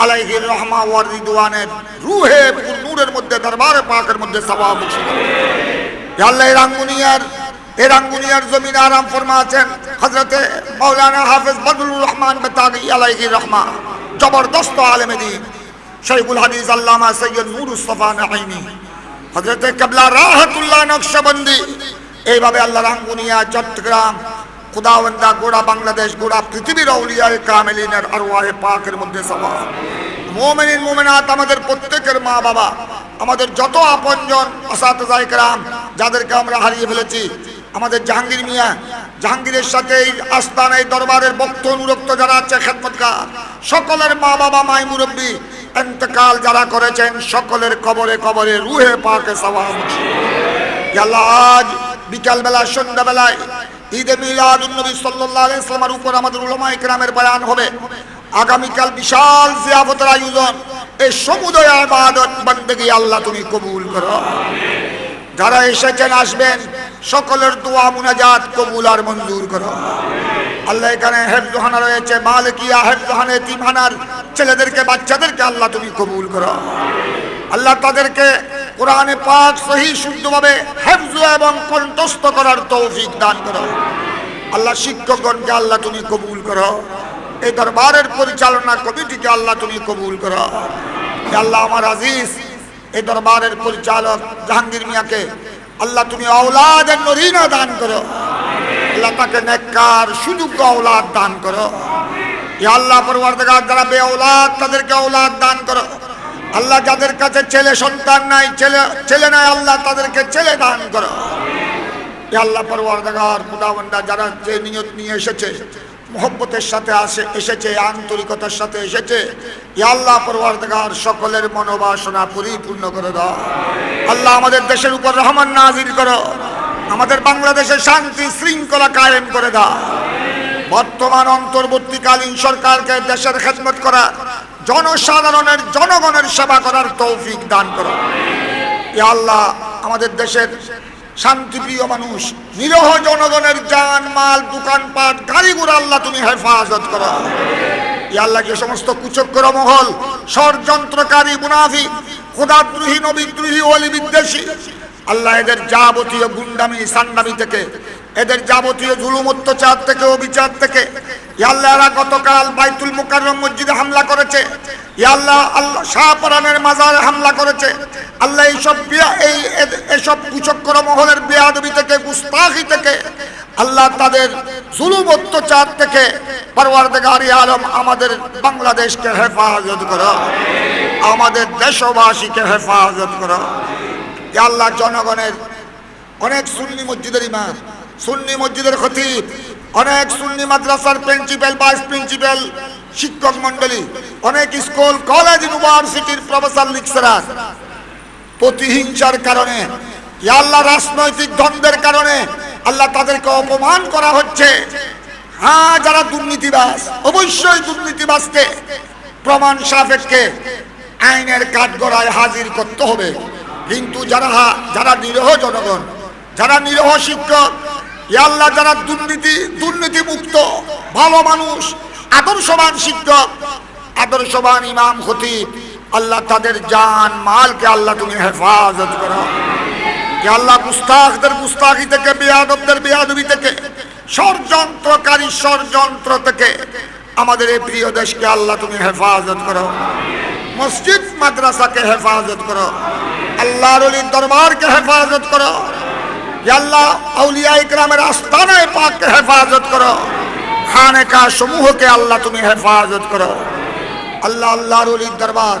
আলাইহি রহমা ওয়া রিদওয়ানের রূহে নূরের মধ্যে দরবারে পাকের মধ্যে সওয়াব বকশিশ করুন। ইয়া আল্লাহ এই রাঙ্গুনিয়ার জমিন আরাম ফরমাছেন হযরত মাওলানা হাফেজ বদরুর রহমান বেতাগী আলাইহি রহমা, জবরদস্ত আলেম দ্বীন শাইখুল হাদিস আল্লামা সৈয়দ নূরুস সাফা নাঈমি, হযরত কিবলা রাহতুল্লাহ নকশবন্দি। এইভাবে আল্লাহ রাঙ্গুনিয়া, চট্টগ্রাম, খুদাওয়ান্দা, গোড়া বাংলাদেশ, গোড়া পৃথিবীর আউলিয়ায়ে কামিলিনের আরওয়াহে পাকের মধ্যে সওয়াব। মুমিনিন মুমিনাত, আমাদের প্রত্যেকের মা বাবা, আমাদের যত আপনজন আসাতিজায়ে কেরাম যাদেরকে আমরা হারিয়ে ফেলেছি, আমাদের জাহাঙ্গীর মিয়া, জাহাঙ্গীরের সাথে এই আস্তানায় দরবারের ভক্ত অনুরক্ত যারা আছে, খেদমতগার, সকলের মা বাবা, মাই মুরব্বী ইন্তেকাল যারা করেছেন, সকলের কবরে কবরে রূহে পাকে সওয়াব। আল্লাহ আজ বিকাল বেলা, সন্ধ্যা বেলায় ঈদে মিলাদুন নবী সাল্লাল্লাহু আলাইহি ওয়াসাল্লামের উপর আমাদের উলামায়ে কেরামের বয়ান হবে। আগামীকাল বিশাল জিয়াফতের আয়োজন। এই সমুদয় ইবাদত বندگی আল্লাহ তুমি কবুল করো। যারা এসেছেন আসবেন সকলের দোয়া মুনাজাত কবুল আর মঞ্জুর করো। আল্লাহ এখানে হেফজখানা রয়েছে, মালিকিয়া হেফজখানা এতিমখানার ছেলেদেরকে বাচ্চাদেরকে আল্লাহ তুমি কবুল করো। আল্লাহ তাদেরকে কোরআনে পাক সহিহ শুদ্ধভাবে হেফজ এবং কণ্ঠস্থ করার তৌফিক দান করো। আল্লাহ শিক্ষকগণকে আল্লাহ তুমি কবুল করো। এই দরবারের পরিচালনা কমিটিকে আল্লাহ তুমি কবুল করো। আল্লাহ আমার আজিজ এই দরবারের পরিচালক জাহাঙ্গীর মিয়াকে আল্লাহ তুমি আওলাদের নরিনা দান করো। আল্লাহ তাকে নেককার সুযোগ্য আওলাদ দান করো। ইয়া আল্লাহ পরওয়ারদিগার যারা বে আওলাদ তাদেরকে আওলাদ দান করো। আল্লাহ যাদের কাছে ছেলে সন্তান নাই, ছেলে নাই, আল্লাহ তাদেরকে ছেলে দান করো। ইয়া আল্লাহ পরওয়ারদিগার খুদাবন্দা যারা যে নিয়ত নিয়ে এসেছে, মোহব্বতের সাথে এসেছে, আন্তরিকতার সাথে এসেছে, ইয়া আল্লাহ পরওয়ারদিগার সকলের মনোবাসনা পরিপূর্ণ করে দাও। আল্লাহ আমাদের দেশের উপর রহমান নাজিল করো। আমাদের বাংলাদেশে শান্তি শৃঙ্খলা কায়েম করে দাও। বর্তমান অন্তর্বর্তীকালীন সরকারকে দেশের খেদমত করা, জনসাধারণের জনগণের সেবা করার তৌফিক দান করো। ইয়া আল্লাহ আমাদের দেশের শান্তিপ্রিয় মানুষ, নিরহ জনগণের জান মাল দোকানপাট গাড়ি ঘোড়া আল্লাহ তুমি হেফাজত করো। ইয়া আল্লাহ যে সমস্ত কুচক্র মহল, ষড়যন্ত্রকারী, মুনাফিক, খোদাদ্রোহী, নবীদ্রোহী, ওলি বিদ্বেষী, আল্লাহ এদের যাবতীয় গুন্ডামি সান্ডামি থেকে, এদের যাবতীয় জুলুম অত্যাচার থেকে, অবিচার থেকে, ইয়া আল্লাহ এরা গতকাল বাইতুল মুকাররম মসজিদে হামলা করেছে। ইয়া আল্লাহ আল্লাহ শাহপরানের মাজারে হামলা করেছে। আল্লাহ এইসব কুচক্র মহলের বেয়াদবি থেকে, গুস্তাখি থেকে, আল্লাহ তাদের জুলুম অত্যাচার থেকে পরওয়ারদিগার আলম আমাদের বাংলাদেশকে হেফাজত করো, আমাদের দেশবাসীকে হেফাজত করো। ইয়া আল্লাহ জনগণের অনেক সুন্নি মসজিদের ইমাম, সুন্নি মসজিদের খতিব, অনেক সুন্নি মাদ্রাসার প্রিন্সিপাল, ভাইস প্রিন্সিপাল, শিক্ষক মন্ডলী, অনেক স্কুল কলেজ ইউনিভার্সিটির প্রফেসর লেকচারার প্রতিহিংসার কারণে, ইয়া আল্লাহ রাজনৈতিক দ্বন্দ্বের কারণে আল্লাহ তাদেরকে অপমান করা হচ্ছে। হ্যাঁ, যারা দুর্নীতিবাজ, অবশ্যই দুর্নীতিবাজকে প্রমাণ সাপেক্ষে আইনের কাঠগড়ায় হাজির করতে হবে। কিন্তু যারা নিরহ জনগণ, যারা নিরহ শিক্ষক, ইয়া আল্লাহ যারা দুর্নীতি মুক্ত ভালো মানুষ, আদর্শবান শিক্ষক, আদর্শবান ইমাম খতিব, আল্লাহ তাদের জান মালকে আল্লাহ তুমি হেফাজত করো। ইয়া আল্লাহ গুস্তাখদের গুস্তাখি থেকে, বেয়াদবদের বেয়াদবি থেকে, ষড়যন্ত্রকারী ষড়যন্ত্র থেকে আমাদের এই প্রিয় দেশকে আল্লাহ তুমি হেফাজত করো। মসজিদ মাদ্রাসাকে হেফাজত করো। আল্লাহর ওলির দরবারকে হেফাজত করো। ইয়া আল্লাহ আউলিয়া ইকরামের আস্তানায়ে পাককে হেফাজত করো। খানেকা সমূহকে আল্লাহ তুমি হেফাজত করো। আল্লাহ আল্লাহর ওলির দরবার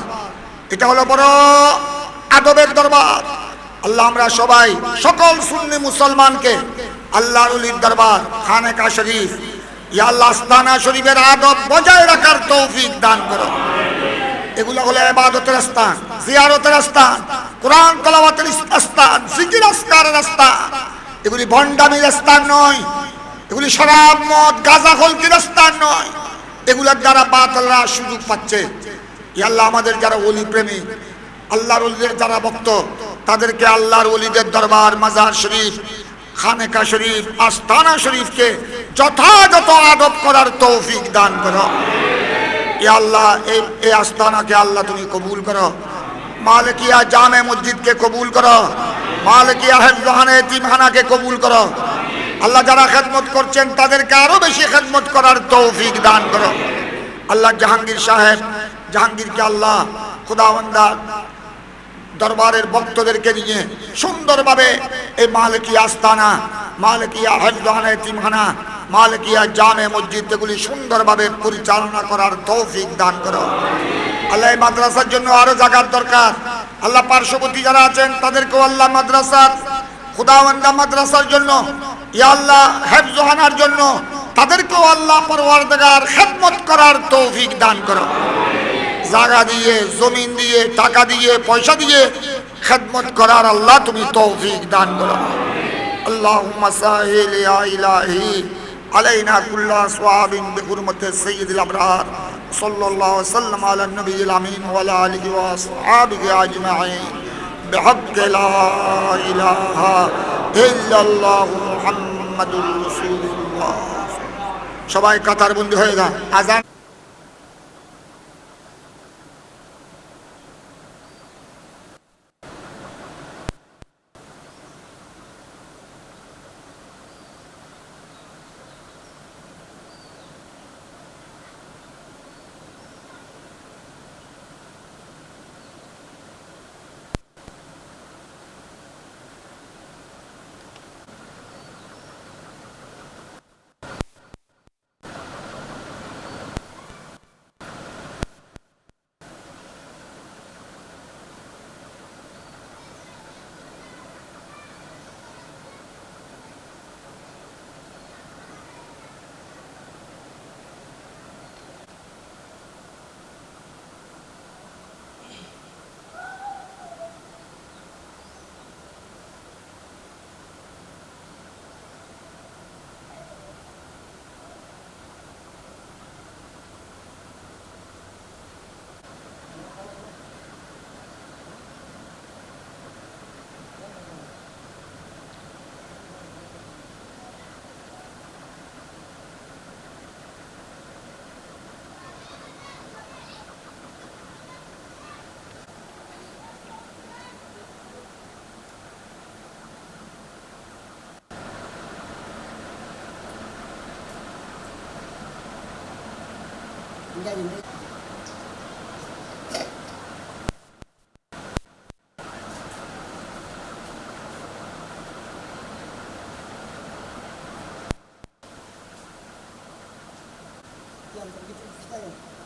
এটা হলো বড় আদবের দরবার। আল্লাহ আমরা সবাই সকল সুন্নি মুসলমানকে আল্লাহর ওলির দরবার, খানেকা শরীফ, ইয়া আল্লাহ আস্তানা শরীফের আদব বজায় রাখার তৌফিক দান করো। এগুলো হলো ইবাদতের স্থান, জিয়ারতের স্থান, কোরআন তেলাওয়াতের স্থান, জিকির আজকারের স্থান। এগুলি ভণ্ডামির স্থান নয়, এগুলি শরাব মদ গাঁজা খলকির স্থান নয়। এগুলোর দ্বারা বাতিলরা সুযোগ পাচ্ছে। ইয়া আল্লাহ আমাদের যারা ওলি প্রেমী, আল্লাহর ওলিদের যারা ভক্ত, তাদেরকে আল্লাহর ওলিদের দরবার, মাজার শরীফ, খানেকা শরীফ, আস্তানা শরীফকে যথাযথ আদব করার তৌফিক দান করো। ইয়া আল্লাহ এই আস্তানাকে আল্লাহ তুমি কবুল করো। মালিকিয়া জামে মসজিদকে কবুল করো। মালিকিয়া হেফজখানা এতিমখানাকে কবুল করো। আল্লাহ যারা খেদমত করছেন তাদেরকে আরো বেশি খেদমত করার তৌফিক দান করো। আল্লাহ জাহাঙ্গীর সাহেব, জাহাঙ্গীরকে আল্লাহ খুদাবন্দা দরবারের ভক্তদেরকে নিয়ে সুন্দরভাবে এই মালিকিয়া আস্তানা, মালিকিয়া হেফজখানা এতিমখানা, মালিকিয়া জামে মসজিদ এগুলি সুন্দরভাবে পরিচালনা করার তৌফিক দান করো। আল্লাহ এই মাদ্রাসার জন্য আরো জায়গার দরকার। আল্লাহ পার্শ্ববর্তী যারা আছেন তাদেরকেও আল্লাহ মাদ্রাসার, খুদাওয়ান্দা মাদ্রাসার জন্য, ইয়া আল্লাহ হেফজখানার জন্য তাদেরকেও আল্লাহ পরওয়ারদিগার খেদমত করার তৌফিক দান করো। জায়গা দিয়ে, জমিন দিয়ে, টাকা দিয়ে, পয়সা দিয়ে খেদমত করার আল্লাহ তুমি তৌফিক দান করো। اللهم سهل يا إلهي علينا كل صواب بحرمة سيد الأبرار صلى الله وسلم على النبي الأمين وعلى آله وأصحابه أجمعين بحق لا إله إلا الله محمد رسول الله সবাই কাতারবন্দি হয়ে যান আজান yang begitu